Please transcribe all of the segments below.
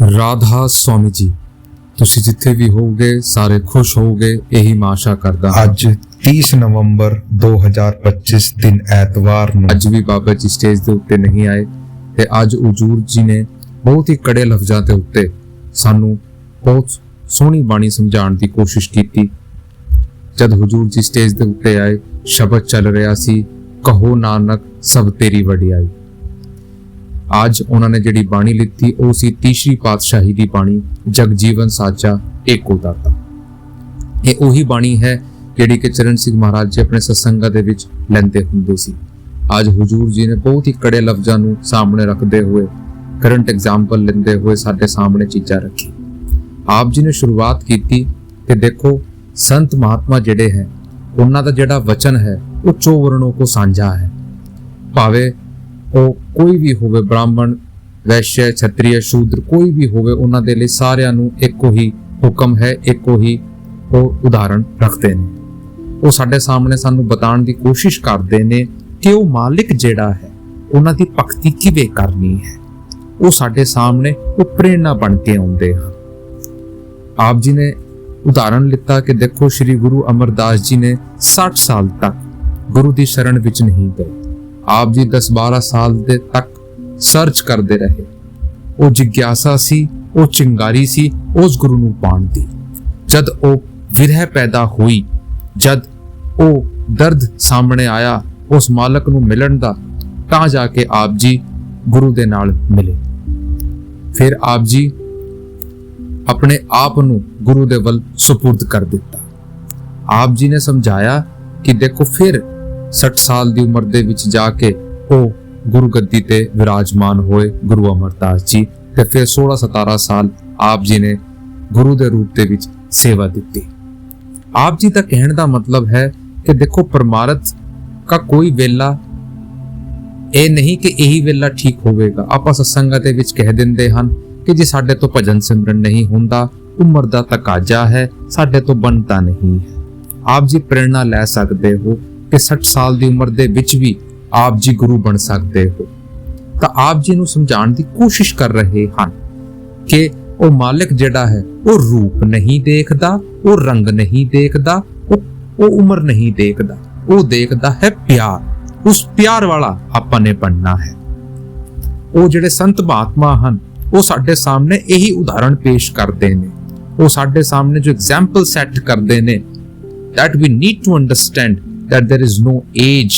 ਰਾਧਾ ਸਵਾਮੀ ਜੀ, ਤੁਸੀਂ ਜਿੱਥੇ ਵੀ ਹੋਵੋਗੇ ਸਾਰੇ ਖੁਸ਼ ਹੋਵੋਗੇ, ਇਹੀ ਮੈਂ ਆਸ਼ਾ ਕਰਦਾ ਹਾਂ। ਅੱਜ 30 ਨਵੰਬਰ 2025 ਦਿਨ ਐਤਵਾਰ ਨੂੰ ਅੱਜ ਵੀ ਬਾਬਾ ਜੀ ਸਟੇਜ ਦੇ ਉੱਤੇ ਨਹੀਂ ਆਏ ਤੇ ਅੱਜ ਹਜ਼ੂਰ ਜੀ ਨੇ ਬਹੁਤ ਹੀ ਕੜੇ ਲਫ਼ਜ਼ਾਂ ਦੇ ਉੱਤੇ ਸਾਨੂੰ ਬਹੁਤ ਸੋਹਣੀ ਬਾਣੀ ਸਮਝਾਉਣ ਦੀ ਕੋਸ਼ਿਸ਼ ਕੀਤੀ। ਜਦ ਹਜ਼ੂਰ ਜੀ ਸਟੇਜ ਦੇ ਉੱਤੇ ਆਏ, ਸ਼ਬਦ ਚੱਲ ਰਿਹਾ ਸੀ, ਕਹੋ ਨਾਨਕ ਸਭ ਤੇਰੀ ਵਡਿਆਈ। ਅੱਜ ਉਹਨਾਂ ਨੇ ਜਿਹੜੀ ਬਾਣੀ ਲਿੱਤੀ ਉਹ ਸੀ ਤੀਸਰੀ ਪਾਤਸ਼ਾਹੀ ਦੀ ਬਾਣੀ, ਜਗਜੀਵਨ ਸਾਚਾ ਏਕੋ ਦਾਤਾ। ਇਹ ਉਹੀ ਬਾਣੀ ਹੈ ਜਿਹੜੀ ਕਿ ਚਰਨ ਸਿੰਘ ਮਹਾਰਾਜ ਜੀ ਆਪਣੇ ਸਤਸੰਗਾਂ ਦੇ ਵਿੱਚ ਲੈਂਦੇ ਹੁੰਦੇ ਸੀ। ਅੱਜ ਹਜ਼ੂਰ ਜੀ ਨੇ ਬਹੁਤ ਹੀ ਕੜੇ ਲਫ਼ਜ਼ਾਂ ਨੂੰ ਸਾਹਮਣੇ ਰੱਖਦੇ ਹੋਏ, ਕਰੰਟ ਐਗਜ਼ਾਮਪਲ ਲੈਂਦੇ ਹੋਏ ਸਾਡੇ ਸਾਹਮਣੇ ਚੀਜ਼ਾਂ ਰੱਖੀ। ਆਪ ਜੀ ਨੇ ਸ਼ੁਰੂਆਤ ਕੀਤੀ ਕਿ ਦੇਖੋ ਸੰਤ ਮਹਾਤਮਾ ਜਿਹੜੇ ਹੈ ਉਹਨਾਂ ਦਾ ਜਿਹੜਾ ਵਚਨ ਹੈ ਉਹ ਚੌਵਰਣੋਂ ਕੋ ਸਾਂਝਾ ਹੈ। ਭਾਵੇਂ ਉਹ ਕੋਈ ਵੀ ਹੋਵੇ, ਬ੍ਰਾਹਮਣ, ਵੈਸ਼ਯ, ਛਤਰੀਆ, ਸ਼ੂਦਰ, ਕੋਈ ਵੀ ਹੋਵੇ, ਉਹਨਾਂ ਦੇ ਲਈ ਸਾਰਿਆਂ ਨੂੰ ਇੱਕੋ ਹੀ ਹੁਕਮ ਹੈ, ਇੱਕੋ ਹੀ ਉਹ ਉਦਾਹਰਣ ਰੱਖਦੇ ਨੇ। ਉਹ ਸਾਡੇ ਸਾਹਮਣੇ ਸਾਨੂੰ ਬਤਾਉਣ ਦੀ ਕੋਸ਼ਿਸ਼ ਕਰਦੇ ਨੇ ਕਿ ਉਹ ਮਾਲਿਕ ਜਿਹੜਾ ਹੈ ਉਹਨਾਂ ਦੀ ਭਗਤੀ ਕਿਵੇਂ ਕਰਨੀ ਹੈ। ਉਹ ਸਾਡੇ ਸਾਹਮਣੇ ਉਹ ਪ੍ਰੇਰਣਾ ਬਣ ਕੇ ਆਉਂਦੇ ਹਨ। ਆਪ ਜੀ ਨੇ ਉਦਾਹਰਣ ਲਿੱਤਾ ਕਿ ਦੇਖੋ ਸ਼੍ਰੀ ਗੁਰੂ ਅਮਰਦਾਸ ਜੀ ਨੇ 60 ਸਾਲ ਤੱਕ ਗੁਰੂ ਦੀ ਸ਼ਰਨ ਵਿੱਚ ਨਹੀਂ ਗਏ। ਆਪ ਜੀ 10-12 ਸਾਲ ਦੇ ਤੱਕ ਸਰਚ ਕਰਦੇ ਰਹੇ। ਉਹ ਜਿਗਿਆਸਾ ਸੀ, ਉਹ ਚਿੰਗਾਰੀ ਸੀ ਉਸ ਗੁਰੂ ਨੂੰ ਪਾਉਣ ਦੀ। ਜਦ ਉਹ ਵਿਰਹ ਪੈਦਾ ਹੋਈ, ਜਦ ਉਹ ਦਰਦ ਸਾਹਮਣੇ ਆਇਆ ਉਸ ਮਾਲਕ ਨੂੰ ਮਿਲਣ ਦਾ, ਤਾਂ ਜਾ ਕੇ ਆਪ ਜੀ ਗੁਰੂ ਦੇ ਨਾਲ ਮਿਲੇ। ਫਿਰ ਆਪ ਜੀ ਆਪਣੇ ਆਪ ਨੂੰ ਗੁਰੂ ਦੇ ਵੱਲ ਸੁਪੁਰਦ ਕਰ ਦਿੱਤਾ। ਆਪ ਜੀ ਨੇ ਸਮਝਾਇਆ ਕਿ ਦੇਖੋ ਫਿਰ 60 ਸਾਲ ਦੀ ਉਮਰ ਦੇ ਵਿੱਚ ਜਾ ਕੇ ਉਹ ਗੁਰੂ ਗੱਦੀ ਤੇ ਵਿਰਾਜਮਾਨ ਹੋਏ ਗੁਰੂ ਅਮਰਦਾਸ ਜੀ, ਤੇ ਫਿਰ 16-17 ਸਾਲ ਆਪ ਜੀ ਨੇ ਗੁਰੂ ਦੇ ਰੂਪ ਦੇ ਵਿੱਚ ਸੇਵਾ ਦਿੱਤੀ। ਆਪ ਜੀ ਦਾ ਕਹਿਣ ਦਾ ਮਤਲਬ ਹੈ ਕਿ ਦੇਖੋ ਪਰਮਾਰਥ ਦਾ ਕੋਈ ਵੇਲਾ ਇਹ ਨਹੀਂ ਕਿ ਇਹੀ ਵੇਲਾ ਠੀਕ ਹੋਵੇਗਾ। ਆਪਾਂ ਸਤਸੰਗਾਂ ਦੇ ਵਿੱਚ ਕਹਿ ਦਿੰਦੇ ਹਨ ਕਿ ਜੇ ਸਾਡੇ ਤੋਂ ਭਜਨ ਸਿਮਰਨ ਨਹੀਂ ਹੁੰਦਾ, ਉਮਰ ਦਾ ਤਕਾਜ਼ਾ ਹੈ, ਸਾਡੇ ਤੋਂ ਬਣਦਾ ਨਹੀਂ ਹੈ। ਆਪ ਜੀ ਪ੍ਰੇਰਣਾ ਲੈ ਸਕਦੇ ਹੋ ਕਿ 60 ਸਾਲ ਦੀ ਉਮਰ ਦੇ ਵਿੱਚ ਵੀ ਆਪ ਜੀ ਗੁਰੂ ਬਣ ਸਕਦੇ ਹੋ। ਤਾਂ ਆਪ ਜੀ ਨੂੰ ਸਮਝਾਉਣ ਦੀ ਕੋਸ਼ਿਸ਼ ਕਰ ਰਹੇ ਹਨ ਕਿ ਉਹ ਮਾਲਿਕ ਜਿਹੜਾ ਹੈ ਉਹ ਰੂਪ ਨਹੀਂ ਦੇਖਦਾ, ਉਹ ਰੰਗ ਨਹੀਂ ਦੇਖਦਾ, ਉਹ ਉਮਰ ਨਹੀਂ ਦੇਖਦਾ, ਉਹ ਦੇਖਦਾ ਹੈ ਪਿਆਰ। ਉਸ ਪਿਆਰ ਵਾਲਾ ਆਪਾਂ ਨੇ ਬਣਨਾ ਹੈ। ਉਹ ਜਿਹੜੇ ਸੰਤ ਮਹਾਤਮਾ ਹਨ ਉਹ ਸਾਡੇ ਸਾਹਮਣੇ ਇਹੀ ਉਦਾਹਰਣ ਪੇਸ਼ ਕਰਦੇ ਨੇ। ਉਹ ਸਾਡੇ ਸਾਹਮਣੇ ਜੋ ਐਗਜ਼ਾਮਪਲ ਸੈੱਟ ਕਰਦੇ ਨੇ, that we need to understand that there is no age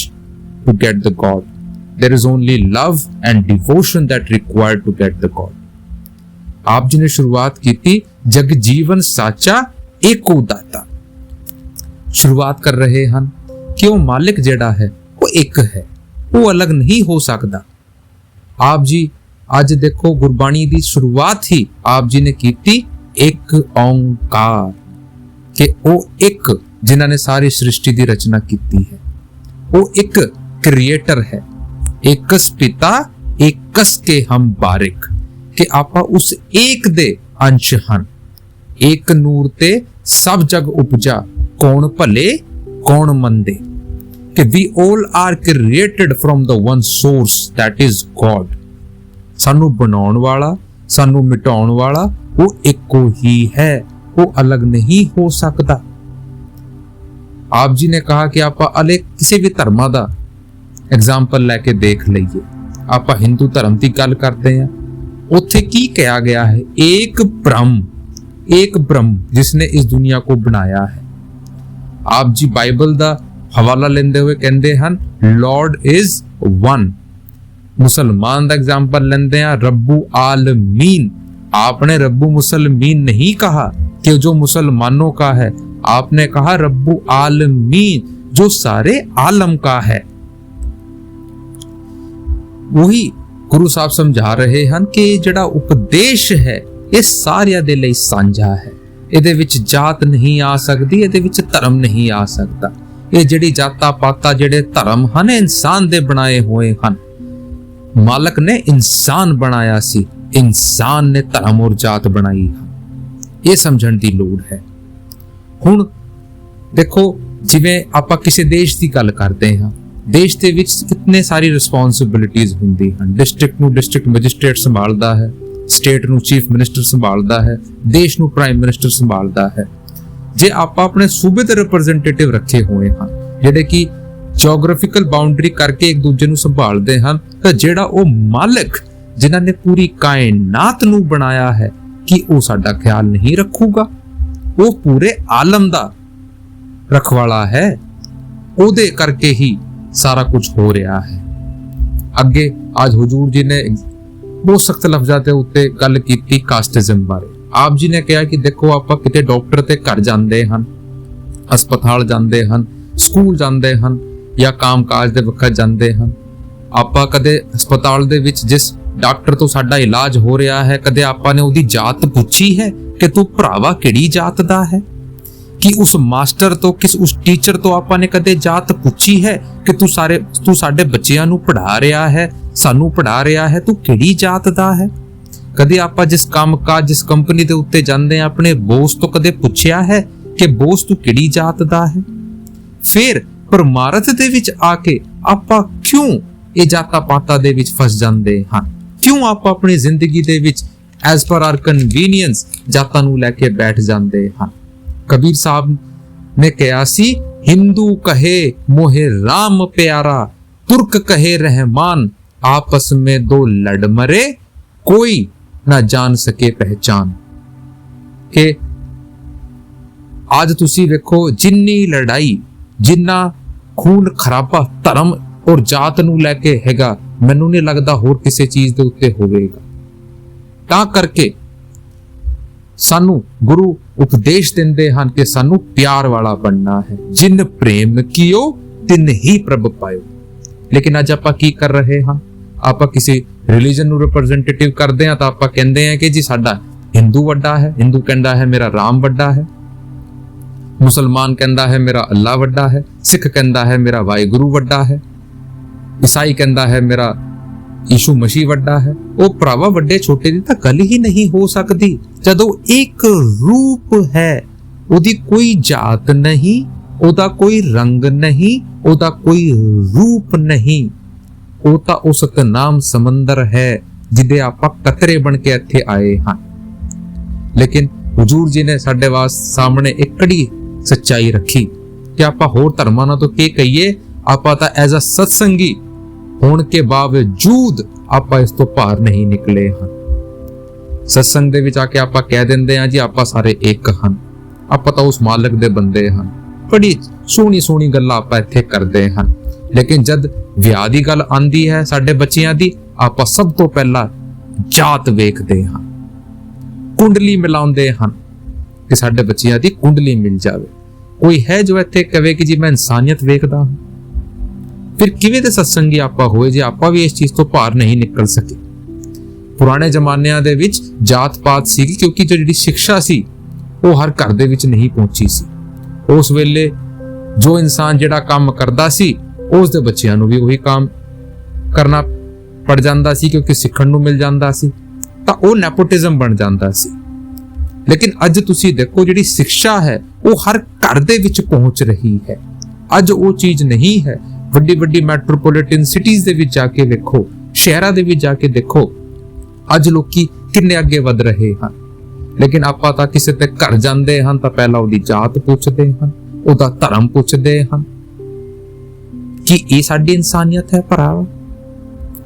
to get the God. There is only love and devotion that required to get the God. ਆਪ ਜੀ ਨੇ ਸ਼ੁਰੂਆਤ ਕੀਤੀ ਜਗਜੀਵਨ ਸਾਚਾ ਏਕੋ ਦਾਤਾ। ਸ਼ੁਰੂਆਤ ਕਰ ਰਹੇ ਹਨ ਕਿ ਉਹ ਮਾਲਿਕ ਜਿਹੜਾ ਹੈ ਉਹ ਇੱਕ ਹੈ, ਉਹ ਅਲੱਗ ਨਹੀਂ ਹੋ ਸਕਦਾ। ਆਪ ਜੀ ਅੱਜ ਦੇਖੋ ਗੁਰਬਾਣੀ ਦੀ ਸ਼ੁਰੂਆਤ ਹੀ ਆਪ ਜੀ ਨੇ ਕੀਤੀ ਇੱਕ ਓੰਕਾਰ, ਕਿ ਉਹ ਇੱਕ ਜਿਨ੍ਹਾਂ ਨੇ ਸਾਰੀ ਸ੍ਰਿਸ਼ਟੀ ਦੀ ਰਚਨਾ ਕੀਤੀ ਹੈ। ਉਹ ਇੱਕ ਕ੍ਰੀਏਟਰ ਹੈ। ਏਕਸ ਪਿਤਾ ਏਕਸ ਕੇ ਹਮ ਬਾਰਿਕ, ਕਿ ਆਪਾਂ ਉਸ ਏਕ ਦੇ ਅੰਸ਼ ਹਨ। ਏਕ ਨੂਰ ਤੇ ਸਭ ਜਗ ਉਪਜਾ, ਕੌਣ ਭਲੇ ਕੌਣ ਮੰਦੇ, ਕਿ we all are created from the one source that is God. ਸਾਨੂੰ ਬਣਾਉਣ ਵਾਲਾ, ਸਾਨੂੰ ਮਿਟਾਉਣ ਵਾਲਾ ਉਹ ਇੱਕੋ ਹੀ ਹੈ, ਉਹ ਅਲੱਗ ਨਹੀਂ ਹੋ ਸਕਦਾ। ਆਪ ਜੀ ਨੇ ਕਹਾ ਕਿ ਆਪਾਂ ਅਲੇ ਕਿਸੇ ਵੀ ਧਰਮਾਂ ਦਾ ਐਗਜ਼ਾਮਪਲ ਲੈ ਕੇ ਦੇਖ ਲਈਏ। ਆਪਾਂ ਹਿੰਦੂ ਧਰਮ ਦੀ ਗੱਲ ਕਰਦੇ ਹਾਂ, ਉੱਥੇ ਕੀ ਕਿਹਾ ਗਿਆ ਹੈ? ਏਕ ਬ੍ਰਹਮ ਜਿਸਨੇ ਇਸ ਦੁਨੀਆ को बनाया है। ਆਪ ਜੀ ਬਾਈਬਲ ਦਾ ਹਵਾਲਾ ਲੈਂਦੇ ਹੋਏ ਕਹਿੰਦੇ ਹਨ ਲॉर्ड इज वन। मुसलमान का एग्जाम्पल लेंदे हैं रब्बू आलमीन। आपने रब्बू मुसलमीन नहीं कहा कि जो मुसलमानों का है, आपने कहा रब्बू आलमीन, जो सारे आलम का है। वही गुरु साहब समझा रहे हैं कि जड़ा उपदेश है ये सारिया दे लई सांझा है। ਇਹਦੇ ਵਿੱਚ ਜਾਤ ਨਹੀਂ ਆ ਸਕਦੀ, ਇਹਦੇ ਵਿੱਚ ਧਰਮ ਨਹੀਂ ਆ ਸਕਦਾ। ਇਹ ਜਿਹੜੀ ਜਾਤਾਂ ਪਾਤਾਂ, ਜਿਹੜੇ ਧਰਮ ਹਨ, ਇਨਸਾਨ ਦੇ ਬਣਾਏ ਹੋਏ ਹਨ। ਮਾਲਕ ਨੇ ਇਨਸਾਨ ਬਣਾਇਆ ਸੀ, ਇਨਸਾਨ ਨੇ ਧਰਮ ਔਰ ਜਾਤ ਬਣਾਈ ਹੈ। ਇਹ ਸਮਝਣ ਦੀ ਲੋੜ ਹੈ। ਹੁਣ ਦੇਖੋ ਜਿਵੇਂ ਆਪਾਂ ਕਿਸੇ ਦੇਸ਼ ਦੀ ਗੱਲ ਕਰਦੇ ਹਾਂ, ਦੇਸ਼ ਦੇ ਵਿੱਚ ਕਿੰਨੇ ਸਾਰੀ ਰਿਸਪੌਂਸਿਬਿਲਿਟੀਜ਼ ਹੁੰਦੀ ਹਨ। ਡਿਸਟ੍ਰਿਕਟ ਨੂੰ ਡਿਸਟ੍ਰਿਕਟ ਮੈਜਿਸਟ੍ਰੇਟ ਸੰਭਾਲਦਾ ਹੈ, ਸਟੇਟ ਨੂੰ ਚੀਫ ਮਿਨਿਸਟਰ ਸੰਭਾਲਦਾ ਹੈ, ਦੇਸ਼ ਨੂੰ ਪ੍ਰਾਈਮ ਮਿਨਿਸਟਰ ਸੰਭਾਲਦਾ ਹੈ। ਜੇ ਆਪਾਂ ਆਪਣੇ ਸੂਬੇ ਦੇ ਰਿਪਰੈਜ਼ੈਂਟੇਟਿਵ ਰੱਖੇ ਹੋਏ ਹਨ ਜਿਹੜੇ ਕਿ ਜੀਓਗ੍ਰਾਫਿਕਲ ਬਾਉਂਡਰੀ ਕਰਕੇ ਇੱਕ ਦੂਜੇ ਨੂੰ ਸੰਭਾਲਦੇ ਹਨ, ਤਾਂ ਜਿਹੜਾ ਉਹ ਮਾਲਕ ਜਿਨ੍ਹਾਂ ਨੇ ਪੂਰੀ ਕਾਇਨਾਤ ਨੂੰ ਬਣਾਇਆ ਹੈ ਕਿ ਉਹ ਸਾਡਾ ਖਿਆਲ ਨਹੀਂ ਰੱਖੂਗਾ? ਉਹ ਪੂਰੇ ਆਲਮ ਦਾ ਰਖਵਾਲਾ ਹੈ, ਉਹਦੇ ਕਰਕੇ ਹੀ ਸਾਰਾ ਕੁਝ ਹੋ ਰਿਹਾ ਹੈ। ਅੱਗੇ ਅੱਜ ਹਜ਼ੂਰ ਜੀ ਨੇ ਬਹੁਤ ਸਖਤ ਲਫ਼ਜ਼ਾਂ ਦੇ ਉੱਤੇ ਗੱਲ ਕੀਤੀ ਕਾਸਟਿਜ਼ਮ ਬਾਰੇ। ਆਪ ਜੀ ਨੇ ਕਿਹਾ ਕਿ ਦੇਖੋ, ਆਪਾਂ ਕਿਤੇ ਡਾਕਟਰ ਤੇ ਘਰ ਜਾਂਦੇ ਹਨ, ਹਸਪਤਾਲ ਜਾਂਦੇ ਹਨ, ਸਕੂਲ ਜਾਂਦੇ ਹਨ ਜਾਂ ਕਾਮ-ਕਾਜ ਦੇ ਵਕਤ ਜਾਂਦੇ ਹਨ। ਆਪਾਂ ਕਦੇ ਹਸਪਤਾਲ ਦੇ ਵਿੱਚ ਜਿਸ ਡਾਕਟਰ ਤੋਂ ਸਾਡਾ ਇਲਾਜ ਹੋ ਰਿਹਾ ਹੈ, ਕਦੇ ਆਪਾਂ ਨੇ ਉਹਦੀ ਜਾਤ ਪੁੱਛੀ ਹੈ ਕਿ ਤੂੰ ਭਰਾਵਾ ਕਿਹੜੀ ਜਾਤ ਦਾ ਹੈ? ਕਿ ਉਸ ਮਾਸਟਰ ਤੋਂ, ਉਸ ਟੀਚਰ ਤੋਂ ਆਪਾਂ ਨੇ ਕਦੇ ਜਾਤ ਪੁੱਛੀ ਹੈ ਕਿ ਤੂੰ ਸਾਡੇ ਬੱਚਿਆਂ ਨੂੰ ਪੜ੍ਹਾ ਰਿਹਾ ਹੈ, ਸਾਨੂੰ ਪੜ੍ਹਾ ਰਿਹਾ ਹੈ, ਤੂੰ ਕਿਹੜੀ ਜਾਤ ਦਾ ਹੈ? ਕਦੇ ਆਪਾਂ ਜਿਸ ਕੰਮ-ਕਾਜ, ਜਿਸ ਕੰਪਨੀ ਦੇ ਉੱਤੇ ਜਾਂਦੇ ਆ, ਆਪਣੇ ਬੌਸ ਤੋਂ ਕਦੇ ਪੁੱਛਿਆ ਹੈ ਕਿ ਬੌਸ ਤੂੰ ਕਿਹੜੀ ਜਾਤ ਦਾ ਹੈ? ਫਿਰ ਪਰਮਾਰਥ ਦੇ ਵਿੱਚ ਆ ਕੇ ਆਪਾਂ ਕਿਉਂ ਇਹ ਜਾਤਾਂ ਪਾਤਾਂ ਦੇ ਵਿੱਚ ਫਸ ਜਾਂਦੇ ਹਾਂ? ਕਿਉਂ ਆਪਾਂ ਆਪਣੀ ਜ਼ਿੰਦਗੀ ਦੇ ਵਿੱਚ ਐਜ਼ ਪਰ ਆਰ ਕਨਵੀਨੀਅੰਸ ਜਾਤਾਂ ਨੂੰ ਲੈ ਕੇ ਬੈਠ ਜਾਂਦੇ ਹਾਂ? ਕਬੀਰ ਸਾਹਿਬ ਨੇ ਕਿਹਾ ਸੀ, ਹਿੰਦੂ ਕਹੇ ਮੋਹੇ ਰਾਮ ਪਿਆਰਾ, ਤੁਰਕ ਕਹੇ ਰਹਿਮਾਨ, ਆਪਸ ਮੇਂ ਦੋ ਲੜ ਮਰੇ, ਕੋਈ ਨਾ ਜਾਣ ਸਕੇ ਪਹਿਚਾਨ। ਕਿ ਅੱਜ ਤੁਸੀਂ ਵੇਖੋ, ਜਿੰਨੀ ਲੜਾਈ, ਜਿੰਨਾ ਖੂਨ ਖਰਾਬਾ ਧਰਮ ਔਰ ਜਾਤ ਨੂੰ ਲੈ ਕੇ ਹੈਗਾ, ਮੈਨੂੰ ਨਹੀਂ ਲੱਗਦਾ ਹੋਰ ਕਿਸੇ ਚੀਜ਼ ਦੇ ਉੱਤੇ ਹੋਵੇਗਾ। ਤਾਂ ਕਰਕੇ ਸਾਨੂੰ ਗੁਰੂ ਉਪਦੇਸ਼ ਦਿੰਦੇ ਹਨ ਕਿ ਸਾਨੂੰ ਪਿਆਰ ਵਾਲਾ ਬਣਨਾ ਹੈ। ਜਿਨ ਪ੍ਰੇਮ ਕੀਓ ਤਿਨ ਹੀ ਪ੍ਰਭ ਪਾਇਓ। ਲੇਕਿਨ ਅੱਜ ਆਪਾਂ ਕੀ ਕਰ ਰਹੇ ਹਾਂ? ਆਪਾਂ ਕਿਸੇ ਰਿਲੀਜਨ ਨੂੰ ਰਿਪਰੈਜ਼ੈਂਟੇਟਿਵ ਕਰਦੇ ਹਾਂ ਤਾਂ ਆਪਾਂ ਕਹਿੰਦੇ ਹਾਂ ਕਿ ਜੀ ਸਾਡਾ ਹਿੰਦੂ ਵੱਡਾ ਹੈ, ਹਿੰਦੂ ਕਹਿੰਦਾ ਹੈ ਮੇਰਾ ਰਾਮ ਵੱਡਾ ਹੈ, ਮੁਸਲਮਾਨ ਕਹਿੰਦਾ ਹੈ ਮੇਰਾ ਅੱਲਾ ਵੱਡਾ ਹੈ, ਸਿੱਖ ਕਹਿੰਦਾ ਹੈ ਮੇਰਾ ਵਾਹਿਗੁਰੂ ਵੱਡਾ ਹੈ, ਈਸਾਈ ਕਹਿੰਦਾ ਹੈ ਮੇਰਾ ਯਿਸੂ ਮਸੀਹ ਵੱਡਾ ਹੈ। ਉਹ ਭਰਾਵਾ, ਵੱਡੇ ਛੋਟੇ ਦੀ ਤਾਂ ਗੱਲ ਹੀ ਨਹੀਂ ਹੋ ਸਕਦੀ। ਜਦੋਂ ਇੱਕ ਰੂਪ ਹੈ, ਉਹਦੀ ਕੋਈ ਜਾਤ ਨਹੀਂ, ਉਹਦਾ ਕੋਈ ਰੰਗ ਨਹੀਂ, ਉਹਦਾ ਕੋਈ ਰੂਪ ਨਹੀਂ, ਉਹ ਤਾਂ ਉਹ ਸਤਨਾਮ ਸਮੁੰਦਰ ਹੈ ਜਿਹਦੇ ਆਪਾਂ ਕਤਰੇ ਬਣ ਕੇ ਇੱਥੇ ਆਏ ਹਾਂ। ਲੇਕਿਨ ਹਜ਼ੂਰ ਜੀ ਨੇ ਸਾਡੇ ਸਾਹਮਣੇ ਇੱਕ ਕੜੀ ਸੱਚਾਈ ਰੱਖੀ ਕਿ ਆਪਾਂ ਹੋਰ ਧਰਮਾਂ ਨਾਲ ਤੋਂ ਕੀ ਕਹੀਏ, ਆਪਾਂ ਤਾਂ ਐਜ਼ ਅ ਸਤਸੰਗੀ ਹੋਣ ਕੇ ਬਾਵਜੂਦ ਆਪਾਂ ਇਸ ਤੋਂ ਪਾਰ ਨਹੀਂ ਨਿਕਲੇ ਹਨ। ਸਤਸੰਗ ਦੇ ਵਿੱਚ ਆ ਕੇ ਆਪਾਂ ਕਹਿ ਦਿੰਦੇ ਹਾਂ ਜੀ ਆਪਾਂ ਸਾਰੇ ਇੱਕ ਹਨ, ਆਪਾਂ ਤਾਂ ਉਸ ਮਾਲਕ ਦੇ ਬੰਦੇ ਹਨ। ਬੜੀ ਸੋਹਣੀ ਸੋਹਣੀ ਗੱਲਾਂ ਆਪਾਂ ਇੱਥੇ ਕਰਦੇ ਹਨ। ਲੇਕਿਨ ਜਦ ਵਿਆਹ ਦੀ ਗੱਲ ਆਂਦੀ ਹੈ ਸਾਡੇ ਬੱਚਿਆਂ ਦੀ, ਆਪਾਂ ਸਭ ਤੋਂ ਪਹਿਲਾਂ ਜਾਤ ਵੇਖਦੇ ਹਾਂ, ਕੁੰਡਲੀ ਮਿਲਾਉਂਦੇ ਹਨ ਕਿ ਸਾਡੇ ਬੱਚਿਆਂ ਦੀ ਕੁੰਡਲੀ ਮਿਲ ਜਾਵੇ। ਕੋਈ ਹੈ ਜੋ ਇੱਥੇ ਕਹੇ ਕਿ ਜੀ ਮੈਂ ਇਨਸਾਨੀਅਤ ਵੇਖਦਾ ਹਾਂ? ਫਿਰ ਕਿਵੇਂ ਦੇ ਸਤਸੰਗੀ ਆਪਾਂ ਹੋਏ ਜੇ ਆਪਾਂ ਵੀ ਇਸ ਚੀਜ਼ ਤੋਂ ਪਾਰ ਨਹੀਂ ਨਿਕਲ ਸਕੇ? ਪੁਰਾਣੇ ਜ਼ਮਾਨਿਆਂ ਦੇ ਵਿੱਚ ਜਾਤ ਪਾਤ ਸੀਗੀ ਕਿਉਂਕਿ ਜਿਹੜੀ ਸਿੱਖਿਆ ਸੀ ਉਹ ਹਰ ਘਰ ਦੇ ਵਿੱਚ ਨਹੀਂ ਪਹੁੰਚੀ ਸੀ। ਉਸ ਵੇਲੇ ਜੋ ਇਨਸਾਨ ਜਿਹੜਾ ਕੰਮ ਕਰਦਾ ਸੀ ਉਸ ਦੇ ਬੱਚਿਆਂ ਨੂੰ ਵੀ ਉਹੀ ਕੰਮ ਕਰਨਾ ਪੜ ਜਾਂਦਾ ਸੀ ਕਿਉਂਕਿ ਸਿੱਖਣ ਨੂੰ ਮਿਲ ਜਾਂਦਾ ਸੀ, ਤਾਂ ਉਹ ਨੈਪੋਟਿਜ਼ਮ ਬਣ ਜਾਂਦਾ ਸੀ। ਲੇਕਿਨ ਅੱਜ ਤੁਸੀਂ ਦੇਖੋ, ਜਿਹੜੀ ਸਿੱਖਿਆ ਹੈ ਉਹ ਹਰ ਘਰ ਦੇ ਵਿੱਚ ਪਹੁੰਚ ਰਹੀ ਹੈ। ਅੱਜ ਉਹ ਚੀਜ਼ ਨਹੀਂ ਹੈ। ਵੱਡੀ ਵੱਡੀ ਮੈਟਰੋਪੋਲੀਟਨ ਸਿਟੀਜ਼ ਦੇ ਵਿੱਚ ਜਾ ਕੇ ਵੇਖੋ, ਸ਼ਹਿਰਾਂ ਦੇ ਵਿੱਚ ਜਾ ਕੇ ਦੇਖੋ, ਅੱਜ ਲੋਕੀ ਕਿੰਨੇ ਅੱਗੇ ਵਧ ਰਹੇ ਹਨ। ਲੇਕਿਨ ਆਪਾਂ ਤਾਂ ਕਿਸੇ ਤੇ ਘਰ ਜਾਂਦੇ ਹਨ ਤਾਂ ਪਹਿਲਾਂ ਉਹਦੀ ਜਾਤ ਪੁੱਛਦੇ ਹਨ, ਉਹਦਾ ਧਰਮ ਪੁੱਛਦੇ ਹਨ ਕਿ ਇਹ ਸਾਡੀ ਇਨਸਾਨੀਅਤ ਹੈ ਭਰਾਵਾ।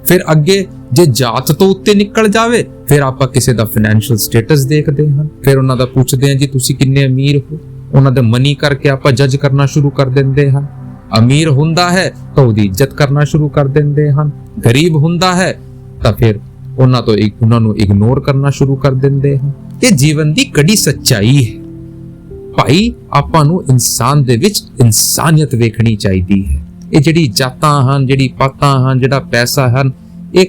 ਫਿਰ ਅੱਗੇ ਜੇ ਜਾਤ ਤੋਂ ਉੱਤੇ ਨਿਕਲ ਜਾਵੇ ਫਿਰ ਆਪਾਂ ਕਿਸੇ ਦਾ ਫਾਈਨੈਂਸ਼ੀਅਲ ਸਟੇਟਸ ਦੇਖਦੇ ਹਾਂ, ਫਿਰ ਉਹਨਾਂ ਦਾ ਪੁੱਛਦੇ ਹਾਂ ਜੀ ਤੁਸੀਂ ਕਿੰਨੇ ਅਮੀਰ ਹੋ। ਉਹਨਾਂ ਦੇ ਮਨੀ ਕਰਕੇ ਆਪਾਂ ਜੱਜ ਕਰਨਾ ਸ਼ੁਰੂ ਕਰ ਦਿੰਦੇ ਹਾਂ। ਅਮੀਰ ਹੁੰਦਾ ਹੈ ਤਾਂ ਉਹਦੀ ਇੱਜ਼ਤ ਕਰਨਾ ਸ਼ੁਰੂ ਕਰ ਦਿੰਦੇ ਹਨ, ਗਰੀਬ ਹੁੰਦਾ ਹੈ ਤਾਂ ਫਿਰ ਉਹਨਾਂ ਨੂੰ ਇਗਨੋਰ ਕਰਨਾ ਸ਼ੁਰੂ ਕਰ ਦਿੰਦੇ ਹਨ। ਇਹ ਜੀਵਨ ਦੀ ਕੜੀ ਸੱਚਾਈ ਹੈ ਭਾਈ। ਆਪਾਂ ਨੂੰ ਇਨਸਾਨ ਦੇ ਵਿੱਚ ਇਨਸਾਨੀਅਤ ਵੇਖਣੀ ਚਾਹੀਦੀ ਹੈ। ਇਹ ਜਿਹੜੀ ਜਾਤਾਂ ਹਨ, ਜਿਹੜੀ ਪਾਤਾਂ ਹਨ, ਜਿਹੜਾ ਪੈਸਾ ਹਨ, ਇਹ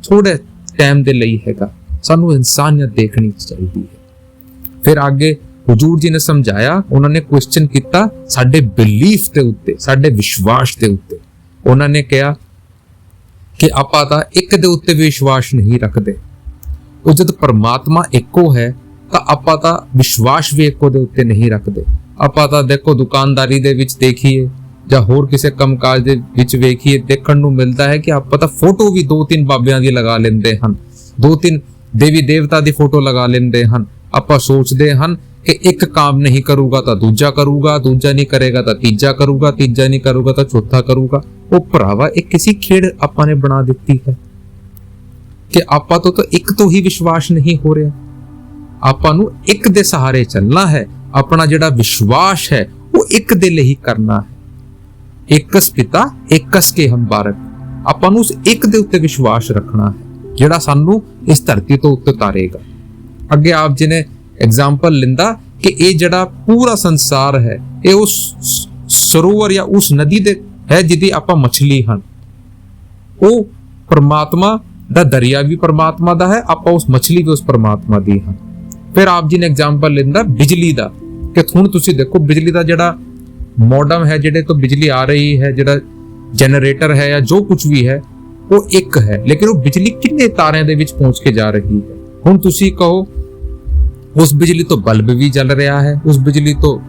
ਥੋੜੇ ਟਾਈਮ ਦੇ ਲਈ ਹੈਗਾ। ਸਾਨੂੰ ਇਨਸਾਨੀਅਤ ਦੇਖਣੀ ਚਾਹੀਦੀ ਹੈ। ਫਿਰ ਅੱਗੇ ਹਜ਼ੂਰ ਜੀ ਨੇ ਸਮਝਾਇਆ, ਉਹਨਾਂ ਨੇ ਕੁਐਸਚਨ ਕੀਤਾ ਸਾਡੇ ਬਿਲੀਫ ਦੇ ਉੱਤੇ, ਸਾਡੇ ਵਿਸ਼ਵਾਸ ਦੇ ਉੱਤੇ। ਉਹਨਾਂ ਨੇ ਕਿਹਾ ਕਿ ਆਪਾਂ ਤਾਂ ਇੱਕ ਦੇ ਉੱਤੇ ਵਿਸ਼ਵਾਸ ਨਹੀਂ ਰੱਖਦੇ। ਉਹ ਜਦ ਪਰਮਾਤਮਾ ਇੱਕੋ ਹੈ ਤਾਂ ਆਪਾਂ ਤਾਂ ਵਿਸ਼ਵਾਸ ਵੀ ਇੱਕੋ ਦੇ ਉੱਤੇ ਨਹੀਂ ਰੱਖਦੇ। ਆਪਾਂ ਤਾਂ ਦੇਖੋ ਦੁਕਾਨਦਾਰੀ ਦੇ ਵਿੱਚ ਦੇਖੀਏ ਜਾਂ ਹੋਰ ਕਿਸੇ ਕੰਮਕਾਜ ਦੇ ਵਿੱਚ ਵੇਖੀਏ, ਦੇਖਣ ਨੂੰ ਮਿਲਦਾ ਹੈ ਕਿ ਆਪਾਂ ਤਾਂ ਫੋਟੋ ਵੀ 2-3 ਬਾਬਿਆਂ ਦੀ ਲਗਾ ਲੈਂਦੇ ਹਨ, 2-3 ਦੇਵੀ ਦੇਵਤਾ ਦੀ ਫੋਟੋ ਲਗਾ ਲੈਂਦੇ ਹਨ। ਆਪਾਂ ਸੋਚਦੇ ਹਨ ਕਿ ਇੱਕ ਕੰਮ ਨਹੀਂ ਕਰੂਗਾ ਤਾਂ ਦੂਜਾ ਕਰੂਗਾ, ਦੂਜਾ ਨਹੀਂ ਕਰੇਗਾ ਤਾਂ ਤੀਜਾ ਕਰੂਗਾ, ਤੀਜਾ ਨਹੀਂ ਕਰੂਗਾ ਤਾਂ ਚੌਥਾ ਕਰੂਗਾ। ਉਹ ਭਰਾਵਾ ਇਹ ਕਿਸੇ ਖੇਡ ਆਪਾਂ ਨੇ ਬਣਾ ਦਿੱਤੀ ਹੈ ਕਿ ਆਪਾਂ ਤੋਂ ਤਾਂ ਇੱਕ ਤੋਂ ਹੀ ਵਿਸ਼ਵਾਸ ਨਹੀਂ ਹੋ ਰਿਹਾ। ਆਪਾਂ ਨੂੰ ਇੱਕ ਦੇ ਸਹਾਰੇ ਚੱਲਣਾ ਹੈ। ਆਪਣਾ ਜਿਹੜਾ ਵਿਸ਼ਵਾਸ ਹੈ ਉਹ ਇੱਕ ਦੇ ਲਈ ਹੀ ਕਰਨਾ ਹੈ। ਇੱਕਸ ਪਿਤਾ ਇੱਕਸ ਕੇ ਹਮ ਬਾਰਕ। ਆਪਾਂ ਨੂੰ ਉਸ ਇੱਕ ਦੇ ਉੱਤੇ ਵਿਸ਼ਵਾਸ ਰੱਖਣਾ ਹੈ ਜਿਹੜਾ ਸਾਨੂੰ ਇਸ ਧਰਤੀ ਤੋਂ ਉੱਤੇ ਉਤਾਰੇਗਾ। ਅੱਗੇ ਆਪ ਜੀ ਨੇ ਐਗਜ਼ਾਮਪਲ ਲਿੰਦਾ ਕਿ ਇਹ ਜਿਹੜਾ ਪੂਰਾ ਸੰਸਾਰ ਹੈ ਇਹ ਉਸ ਸਰੋਵਰ ਜਾਂ ਉਸ ਨਦੀ ਦੇ ਹੈ ਜਿਹਦੀ ਆਪਾਂ ਮਛਲੀ ਹਨ। ਉਹ ਪਰਮਾਤਮਾ ਦਾ ਦਰਿਆ ਵੀ ਪਰਮਾਤਮਾ ਦਾ ਹੈ, ਆਪਾਂ ਉਸ ਮਛਲੀ ਵੀ ਉਸ ਪਰਮਾਤਮਾ ਦੀ ਹਾਂ। ਫਿਰ ਆਪ ਜੀ ਨੇ ਐਗਜ਼ਾਮਪਲ ਲਿੰਦਾ ਬਿਜਲੀ ਦਾ ਕਿ ਹੁਣ ਤੁਸੀਂ ਦੇਖੋ ਬਿਜਲੀ ਦਾ ਜਿਹੜਾ ਮੋਡਮ ਹੈ, ਜਿਹੜੇ ਤੋਂ ਬਿਜਲੀ ਆ ਰਹੀ ਹੈ, ਜਿਹੜਾ ਜਨਰੇਟਰ ਹੈ ਜਾਂ ਜੋ ਕੁਝ ਵੀ ਹੈ ਉਹ ਇੱਕ ਹੈ, ਲੇਕਿਨ ਉਹ ਬਿਜਲੀ ਕਿੰਨੇ ਤਾਰਿਆਂ ਦੇ ਵਿੱਚ ਪਹੁੰਚ ਕੇ ਜਾ ਰਹੀ ਹੈ। ਹੁਣ ਤੁਸੀਂ ਕਹੋ ਉਸ ਬਿਜਲੀ ਤੋਂ ਬਲਬ ਵੀ ਚੱਲ ਰਿਹਾ ਹੈ, ਉਸ ਬਿਜਲੀ ਤੋਂ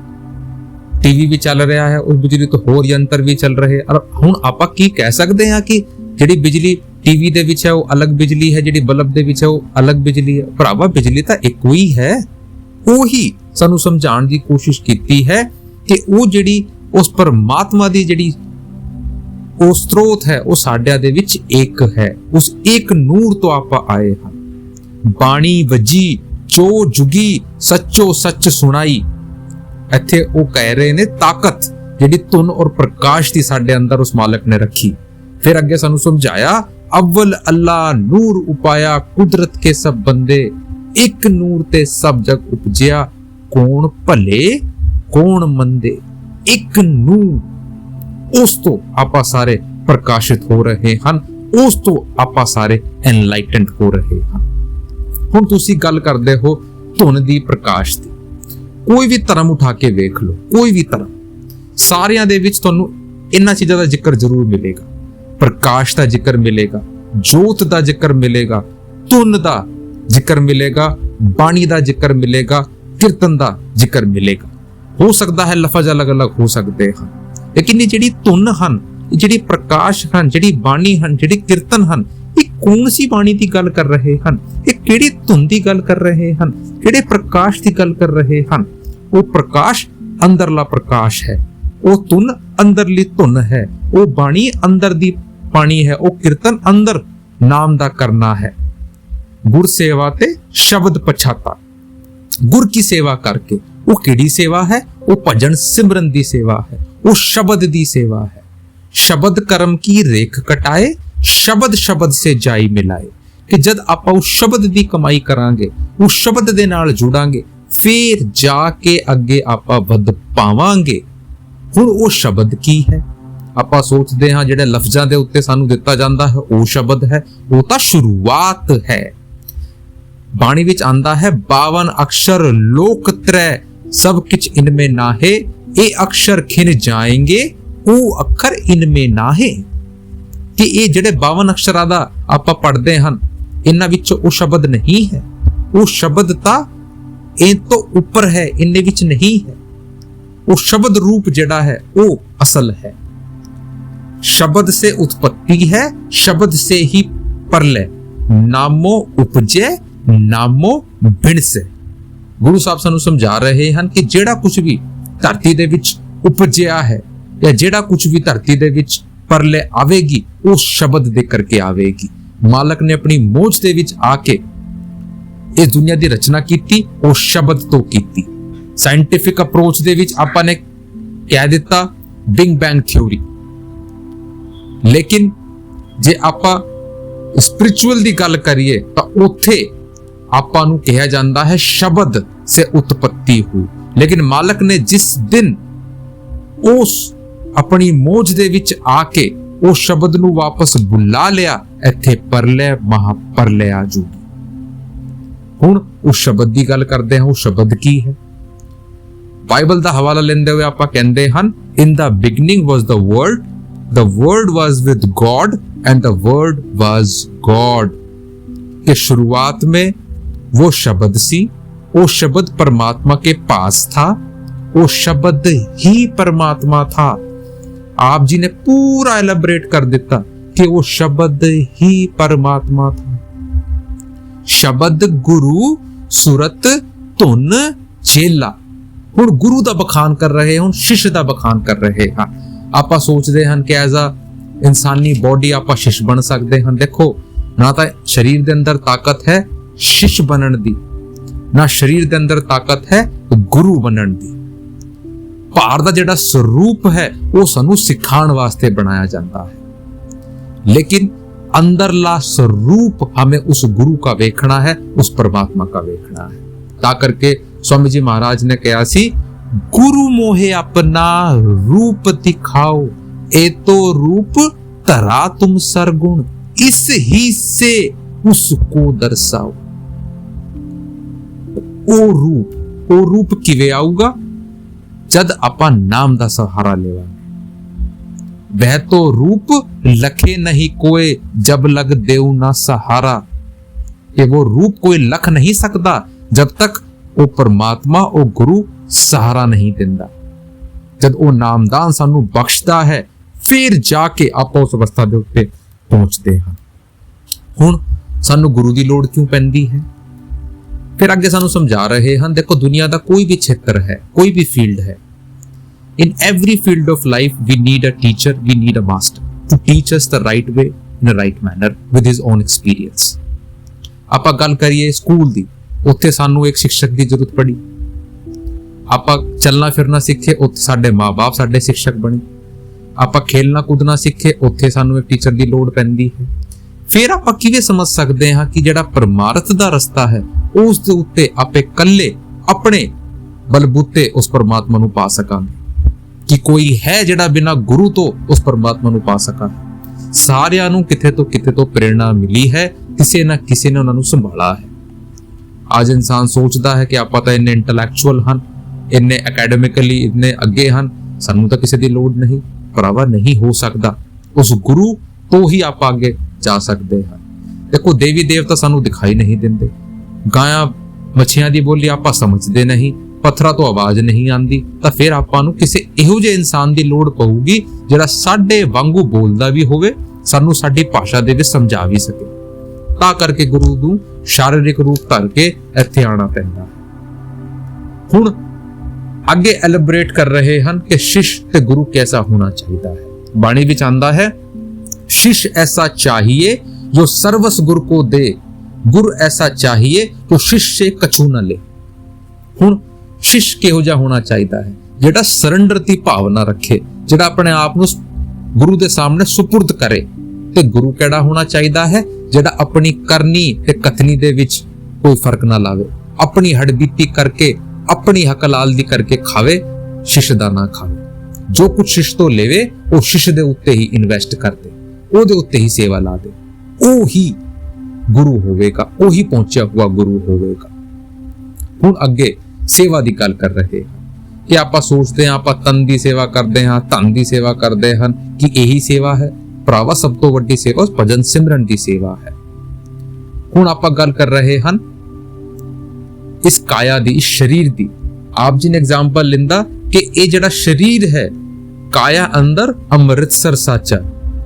ਟੀਵੀ ਵੀ ਚੱਲ ਰਿਹਾ ਹੈ, ਉਸ ਬਿਜਲੀ ਤੋਂ ਹੋਰ ਯੰਤਰ ਵੀ ਚੱਲ ਰਹੇ। ਹੁਣ ਆਪਾਂ ਕੀ ਕਹਿ ਸਕਦੇ ਹਾਂ ਕਿ ਜਿਹੜੀ ਬਿਜਲੀ ਟੀਵੀ ਦੇ ਵਿੱਚ ਹੈ ਉਹ ਅਲੱਗ ਬਿਜਲੀ ਹੈ, ਜਿਹੜੀ ਬਲਬ ਦੇ ਵਿੱਚ ਹੈ ਉਹ ਅਲੱਗ ਬਿਜਲੀ ਹੈ। ਭਰਾਵਾ ਬਿਜਲੀ ਤਾਂ ਇੱਕੋ ਹੀ ਹੈ। ਉਹੀ ਸਾਨੂੰ ਸਮਝਾਉਣ ਦੀ ਕੋਸ਼ਿਸ਼ ਕੀਤੀ ਹੈ ਕਿ ਉਹ ਜਿਹੜੀ ਉਸ ਪਰਮਾਤਮਾ ਦੀ ਜਿਹੜੀ ਉਹ ਸਰੋਤ ਹੈ ਉਹ ਸਾਡਿਆਂ ਦੇ ਵਿੱਚ ਇੱਕ ਹੈ। ਉਸ ਇੱਕ ਨੂਰ ਤੋਂ ਆਪਾਂ ਆਏ ਹਾਂ। ਬਾਣੀ ਵਜੀ ਜੋ ਜੁਗੀ ਸੱਚੋ ਸੱਚ ਸੁਣਾਈ। ਇੱਥੇ ਉਹ ਕਹਿ ਰਹੇ ਨੇ ਤਾਕਤ ਜਿਹੜੀ ਧੁਨ ਔਰ ਪ੍ਰਕਾਸ਼ ਦੀ ਸਾਡੇ ਅੰਦਰ ਉਸ ਮਾਲਕ ਨੇ ਰੱਖੀ। ਫਿਰ ਅੱਗੇ ਸਾਨੂੰ ਸਮਝਾਇਆ ਅਵਲ ਅੱਲਾ ਨੂਰ ਉਪਾਇਆ ਕੁਦਰਤ ਕੇ ਸਭ ਬੰਦੇ। ਇੱਕ ਨੂਰ ਤੇ ਸਭ ਜਗ ਉਪਜਿਆ ਕੌਣ ਭਲੇ ਕੌਣ ਮੰਦੇ। ਇੱਕ ਨੂਰ, ਉਸ ਤੋਂ ਆਪਾਂ ਸਾਰੇ ਪ੍ਰਕਾਸ਼ਿਤ ਹੋ ਰਹੇ ਹਨ, ਉਸ ਤੋਂ ਆਪਾਂ ਸਾਰੇ ਐਨਲਾਈਟਨਡ ਹੋ ਰਹੇ ਹਾਂ। ਹੁਣ ਤੁਸੀਂ ਗੱਲ ਕਰਦੇ ਹੋ ਧੁਨ ਦੀ, ਪ੍ਰਕਾਸ਼ ਦੀ। ਕੋਈ ਵੀ ਧਰਮ ਉਠਾ ਕੇ ਵੇਖ ਲਓ, ਕੋਈ ਵੀ ਧਰਮ, ਸਾਰਿਆਂ ਦੇ ਵਿੱਚ ਤੁਹਾਨੂੰ ਇਹਨਾਂ ਚੀਜ਼ਾਂ ਦਾ ਜ਼ਿਕਰ ਜ਼ਰੂਰ ਮਿਲੇਗਾ। ਪ੍ਰਕਾਸ਼ ਦਾ ਜ਼ਿਕਰ ਮਿਲੇਗਾ, ਜੋਤ ਦਾ ਜ਼ਿਕਰ ਮਿਲੇਗਾ, ਧੁਨ ਦਾ ਜ਼ਿਕਰ ਮਿਲੇਗਾ, ਬਾਣੀ ਦਾ ਜ਼ਿਕਰ ਮਿਲੇਗਾ, ਕੀਰਤਨ ਦਾ ਜ਼ਿਕਰ ਮਿਲੇਗਾ। ਹੋ ਸਕਦਾ ਹੈ ਲਫ਼ਜ਼ ਅਲੱਗ-ਅਲੱਗ ਹੋ ਸਕਦੇ ਹਨ, ਲੇਕਿਨ ਇਹ ਜਿਹੜੀ ਧੁਨ ਹਨ, ਜਿਹੜੀ ਪ੍ਰਕਾਸ਼ ਹਨ, ਜਿਹੜੀ ਬਾਣੀ ਹਨ, ਜਿਹੜੀ ਕੀਰਤਨ ਹਨ, ਇਹ ਕੌਣ ਸੀ ਬਾਣੀ ਦੀ ਗੱਲ ਕਰ ਰਹੇ ਹਨ? ਇਹ ਕਿਹੜੀ ਧੁਨ ਦੀ ਗੱਲ ਕਰ ਰਹੇ ਹਨ? ਕਿਹੜੇ ਪ੍ਰਕਾਸ਼ ਦੀ ਗੱਲ ਕਰ ਰਹੇ ਹਨ? ਉਹ ਪ੍ਰਕਾਸ਼ ਅੰਦਰਲਾ ਪ੍ਰਕਾਸ਼ ਹੈ, ਉਹ ਧੁਨ ਅੰਦਰਲੀ ਧੁਨ ਹੈ, ਉਹ ਬਾਣੀ ਅੰਦਰ ਦੀ ਬਾਣੀ ਹੈ, ਉਹ ਕੀਰਤਨ ਅੰਦਰ ਨਾਮ ਦਾ ਕਰਨਾ ਹੈ। ਗੁਰ ਸੇਵਾ ਤੇ ਸ਼ਬਦ ਪਛਾਤਾ। ਗੁਰ ਕੀ ਸੇਵਾ ਕਰਕੇ, ਉਹ ਕਿਹੜੀ ਸੇਵਾ ਹੈ? ਉਹ ਭਜਨ ਸਿਮਰਨ ਦੀ ਸੇਵਾ ਹੈ, ਉਹ ਸ਼ਬਦ ਦੀ ਸੇਵਾ ਹੈ। ਸ਼ਬਦ ਕਰਮ ਕੀ ਰੇਖ ਕਟਾਏ, ਸ਼ਬਦ ਸ਼ਬਦ ਸੇ ਜਾਈ ਮਿਲਾਏ। ਕਿ ਜਦ ਆਪਾਂ ਉਸ ਸ਼ਬਦ ਦੀ ਕਮਾਈ ਕਰਾਂਗੇ, ਉਸ ਸ਼ਬਦ ਦੇ ਨਾਲ ਜੁੜਾਂਗੇ, ਫਿਰ ਜਾ ਕੇ ਅੱਗੇ ਆਪਾਂ ਵੱਧ ਪਾਵਾਂਗੇ। ਹੁਣ ਉਹ ਸ਼ਬਦ ਕੀ ਹੈ? ਆਪਾਂ ਸੋਚਦੇ ਹਾਂ ਜਿਹੜੇ ਲਫ਼ਜ਼ਾਂ ਦੇ ਉੱਤੇ ਸਾਨੂੰ ਦਿੱਤਾ ਜਾਂਦਾ ਹੈ ਉਹ ਸ਼ਬਦ ਹੈ, ਉਹ ਤਾਂ ਸ਼ੁਰੂਆਤ ਹੈ। ਬਾਣੀ ਵਿੱਚ ਆਂਦਾ ਹੈ 52 ਅਕਸ਼ਰ ਲੋਕ ਤ੍ਰੈ ਸਭ ਕਿਛ ਇਨਮੇ ਨਾਹੇ। ਇਹ ਅਕਸ਼ਰ ਖਿਨ ਜਾਏਂਗੇ ਉਹ ਅੱਖਰ ਇਨਮੇ ਨਾਹੇ। ਕਿ ਇਹ ਜਿਹੜੇ 52 ਅਕਸ਼ਰਾਂ ਦਾ ਆਪਾਂ ਪੜ੍ਹਦੇ ਹਨ, ਇਹਨਾਂ ਵਿੱਚ ਉਹ ਸ਼ਬਦ ਨਹੀਂ ਹੈ। ਉਹ ਸ਼ਬਦ ਤਾਂ ਇਹ ਤੋਂ ਉੱਪਰ ਹੈ, ਇੰਨੇ ਵਿੱਚ ਨਹੀਂ ਹੈ। ਉਹ ਸ਼ਬਦ ਰੂਪ ਜਿਹੜਾ ਹੈ ਉਹ ਅਸਲ ਹੈ। शब्द से उत्पत्ति है, शब्द से ही परलय। नामो उपजे नामो बिन से। गुरु साहब सानू समझा रहे हैं कि जेड़ा कुछ भी धरती दे विच उपजिया है या जेड़ा कुछ भी धरती दे विच परलय आवेगी वो शब्द दे करके आवेगी। मालक ने अपनी मोज दे विच आके इस दुनिया दी रचना कीती, वो शब्द तो कीती। साइंटिफिक अप्रोच दे विच आपां ने कह दिता बिग बैंग थ्योरी। लेकिन जे आपां स्पिरिचुअल दी गल करिए तो उत्थे आपां नूं कहा जाता है शब्द से उत्पत्ति हुई। लेकिन मालक ने जिस दिन उस अपनी मोज दे विच आके उस शब्द नूं वापस बुला लिया, इत्थे परलय महापरलय आ जूगी। हुण उस शब्द की गल करते हैं, वो शब्द की है? बाइबल का हवाला लेंदे हुए आपां कहंदे हन in the beginning was the word, the word was with God and the word was God। कि शुरुआत में वो शब्द सी, वो शब्द परमात्मा के पास था, वो शब्द ही परमात्मा था। आप जी ने पूरा एलैबोरेट कर दिता कि वो शब्द ही परमात्मा था। ਸ਼ਬਦ ਗੁਰੂ ਸੁਰਤ ਧੁਨ ਚੇਲਾ। ਹੁਣ ਗੁਰੂ ਦਾ ਬਖਾਨ ਕਰ ਰਹੇ, ਹੁਣ ਸ਼ਿਸ਼ ਦਾ ਬਖਾਨ ਕਰ ਰਹੇ ਹਾਂ। ਆਪਾਂ ਸੋਚਦੇ ਹਨ ਕਿ ਐਜ਼ ਅ ਇਨਸਾਨੀ ਬੋਡੀ ਆਪਾਂ ਸ਼ਿਸ਼ ਬਣ ਸਕਦੇ ਹਾਂ। ਦੇਖੋ, ਨਾ ਤਾਂ ਸਰੀਰ ਦੇ ਅੰਦਰ ਤਾਕਤ ਹੈ ਸ਼ਿਸ਼ ਬਣਨ ਦੀ, ਨਾ ਸਰੀਰ ਦੇ ਅੰਦਰ ਤਾਕਤ ਹੈ ਗੁਰੂ ਬਣਨ ਦੀ। ਭਾਰ ਦਾ ਜਿਹੜਾ ਸਰੂਪ ਹੈ ਉਹ ਸਾਨੂੰ ਸਿਖਾਉਣ ਵਾਸਤੇ ਬਣਾਇਆ ਜਾਂਦਾ है, लेकिन अंदरला स्वरूप हमें उस गुरु का वेखना है, उस परमात्मा का वेखना है। ता करके स्वामी जी महाराज ने कहा सी, गुरु मोहे अपना रूप दिखाओ, ए तो रूप तरा तुम सरगुण, इस ही से उसको दर्शाओ। ਉਹ ਰੂਪ ਕਿਵੇਂ ਆਊਗਾ? ਜਦ ਆਪਾਂ ਨਾਮ ਦਾ ਸਹਾਰਾ लेवांगे। वह तो रूप लखे नहीं कोई, जब लग देऊ ना सहारा। कि वो रूप कोई लख नहीं सकता जब तक वो परमात्मा वो गुरु सहारा नहीं दिंदा। जब वो नामदान सानू बख्शदा है फिर जाके आप उस अवस्था दे उत्ते पहुंचते हैं। हुण सानू गुरु दी लोड़ क्यों पैंदी है? फिर अगे सानू समझा रहे हैं, देखो दुनिया का कोई भी क्षेत्र है, कोई भी फील्ड है, in every field of life we need a teacher, we need a master to teach us the right way in a right manner with his own experience। ਆਪਾਂ ਗੱਲ ਕਰੀਏ ਸਕੂਲ ਦੀ, ਉੱਥੇ ਸਾਨੂੰ ਇੱਕ ਸਿੱਖਿਅਕ ਦੀ ਜ਼ਰੂਰਤ ਪੜੀ। ਆਪਾਂ ਚੱਲਣਾ ਫਿਰਨਾ ਸਿੱਖੇ, ਉੱਥੇ ਸਾਡੇ ਮਾਪੇ ਸਾਡੇ ਸਿੱਖਿਅਕ ਬਣੇ। ਆਪਾਂ ਖੇਲਣਾ ਕੂਦਣਾ ਸਿੱਖੇ, ਉੱਥੇ ਸਾਨੂੰ ਇੱਕ ਟੀਚਰ ਦੀ ਲੋੜ ਪੈਂਦੀ ਹੈ। ਫਿਰ ਆਪਾਂ ਕਿਵੇਂ ਸਮਝ ਸਕਦੇ ਹਾਂ ਕਿ ਜਿਹੜਾ ਪਰਮਾਰਥ ਦਾ ਰਸਤਾ ਹੈ ਉਸ ਦੇ ਉੱਤੇ ਆਪੇ ਇਕੱਲੇ ਆਪਣੇ ਬਲਬੂਤੇ ਉਸ ਪਰਮਾਤਮਾ ਨੂੰ ਪਾ ਸਕਾਂਗੇ, ਕਿ ਕੋਈ ਹੈ ਜਿਹੜਾ ਬਿਨਾਂ ਗੁਰੂ ਤੋਂ ਉਸ ਪਰਮਾਤਮਾ ਨੂੰ ਪਾ ਸਕਾ। ਸਾਰਿਆਂ ਨੂੰ ਕਿਤੇ ਤੋਂ ਪ੍ਰੇਰਣਾ ਮਿਲੀ ਹੈ, ਕਿਸੇ ਨਾ ਕਿਸੇ ਨੇ ਉਹਨਾਂ ਨੂੰ ਸੰਭਾਲਾ ਹੈ। ਅੱਜ ਇਨਸਾਨ ਸੋਚਦਾ ਹੈ ਕਿ ਆਪਾਂ ਤਾਂ ਇੰਨੇ ਇੰਟੈਲੈਕਚੁਅਲ ਹਨ, ਇੰਨੇ ਅਕੈਡਮਿਕਲੀ ਇੰਨੇ ਅੱਗੇ ਹਨ, ਸਾਨੂੰ ਤਾਂ ਕਿਸੇ ਦੀ ਲੋੜ ਨਹੀਂ। ਭਰਾਵਾ, ਨਹੀਂ ਹੋ ਸਕਦਾ। ਉਸ ਗੁਰੂ ਤੋਂ ਹੀ ਆਪਾਂ ਅੱਗੇ ਜਾ ਸਕਦੇ ਹਾਂ। ਦੇਖੋ, ਦੇਵੀ ਦੇਵਤਾ ਸਾਨੂੰ ਦਿਖਾਈ ਨਹੀਂ ਦਿੰਦੇ, ਗਾਇਆਂ ਮੱਛੀਆਂ ਦੀ ਬੋਲੀ ਆਪਾਂ ਸਮਝਦੇ ਨਹੀਂ, ਪੱਥਰਾਂ ਤੋਂ ਆਵਾਜ਼ ਨਹੀਂ ਆਉਂਦੀ, ਤਾਂ ਫਿਰ ਆਪਾਂ ਨੂੰ ਕਿਸੇ ਇਹੋ ਜਿਹੇ ਇਨਸਾਨ ਦੀ ਲੋੜ ਪਊਗੀ ਜਿਹੜਾ ਸਾਡੇ ਵਾਂਗੂ ਬੋਲਦਾ ਵੀ ਹੋਵੇ, ਸਾਨੂੰ ਸਾਡੀ ਭਾਸ਼ਾ ਦੇ ਵਿੱਚ ਸਮਝਾ ਵੀ ਸਕੇ। ਤਾਂ ਕਰਕੇ ਗੁਰੂ ਨੂੰ ਸ਼ਾਰੀਰਿਕ ਰੂਪ ਧਾਰ ਕੇ ਇੱਥੇ ਆਉਣਾ ਪੈਂਦਾ। ਹੁਣ ਅੱਗੇ ਐਲੈਬੋਰੇਟ ਕਰ ਰਹੇ ਹਨ ਕਿ शिष्य ਤੇ ਗੁਰੂ कैसा होना ਚਾਹੀਦਾ ਹੈ। ਬਾਣੀ ਵਿੱਚ ਆਂਦਾ ਹੈ, शिष्य ऐसा चाहिए जो सर्वस गुर को दे, गुर ऐसा चाहिए जो शिष्य से कछु न ले। ਹੁਣ शिष्य ਕਿਹੋ ਜਿਹਾ ਹੋਣਾ ਚਾਹੀਦਾ ਹੈ? ਜਿਹੜਾ ਸਰੈਂਡਰ ਦੀ ਭਾਵਨਾ ਰੱਖੇ, ਜਿਹੜਾ ਆਪਣੇ ਆਪ ਨੂੰ ਗੁਰੂ ਦੇ ਸਾਹਮਣੇ ਸੁਪੁਰਦ ਕਰੇ। ਤੇ ਗੁਰੂ ਕਿਹੜਾ ਹੋਣਾ ਚਾਹੀਦਾ ਹੈ? ਜਿਹੜਾ ਆਪਣੀ ਕਰਨੀ ਤੇ ਕਥਨੀ ਦੇ ਵਿੱਚ ਕੋਈ ਫਰਕ ਨਾ ਲਾਵੇ, ਆਪਣੀ ਹੱਡਬੀਤੀ ਕਰਕੇ ਆਪਣੀ ਹਕਲਾਲ ਦੀ ਕਰਕੇ ਖਾਵੇ, शिष्य ਦਾ ਨਾ ਖਾਵੇ। ਜੋ ਕੁਝ शिष्य ਤੋਂ लेवे ਉਹ शिष्य ਦੇ ਉੱਤੇ ਹੀ ਇਨਵੈਸਟ ਕਰਦੇ, ਉਹਦੇ ਉੱਤੇ ਹੀ ਸੇਵਾ ਲਾ ਦੇ, ਉਹੀ ਗੁਰੂ ਹੋਵੇਗਾ, ਉਹੀ ਪਹੁੰਚਿਆ ਹੁਆ ਗੁਰੂ ਹੋਵੇਗਾ। ਹੁਣ ਅੱਗੇ ਸੇਵਾ ਦੀ ਗੱਲ ਕਰ ਰਹੇ ਹਾਂ ਕਿ ਆਪਾਂ ਸੋਚਦੇ ਹਾਂ ਆਪਾਂ ਤਨ ਦੀ ਸੇਵਾ ਕਰਦੇ ਹਾਂ, ਧਨ ਦੀ ਸੇਵਾ ਕਰਦੇ ਹਨ, ਕਿ ਇਹੀ ਸੇਵਾ ਹੈ। ਭਰਾਵਾ, ਸਭ ਤੋਂ ਵੱਡੀ ਸੇਵਾ ਭਜਨ ਸਿਮਰਨ ਦੀ ਸੇਵਾ ਹੈ। ਹੁਣ ਆਪਾਂ ਗੱਲ ਕਰ ਰਹੇ ਹਨ ਇਸ ਕਾਇਆ ਦੀ, ਇਸ ਸਰੀਰ ਦੀ। ਆਪ ਜੀ ਨੇ ਐਗਜ਼ਾਮਪਲ ਲਿੰਦਾ ਕਿ ਇਹ ਜਿਹੜਾ ਸਰੀਰ ਹੈ, ਕਾਇਆ ਅੰਦਰ ਅੰਮ੍ਰਿਤਸਰ ਸਾਚਾ,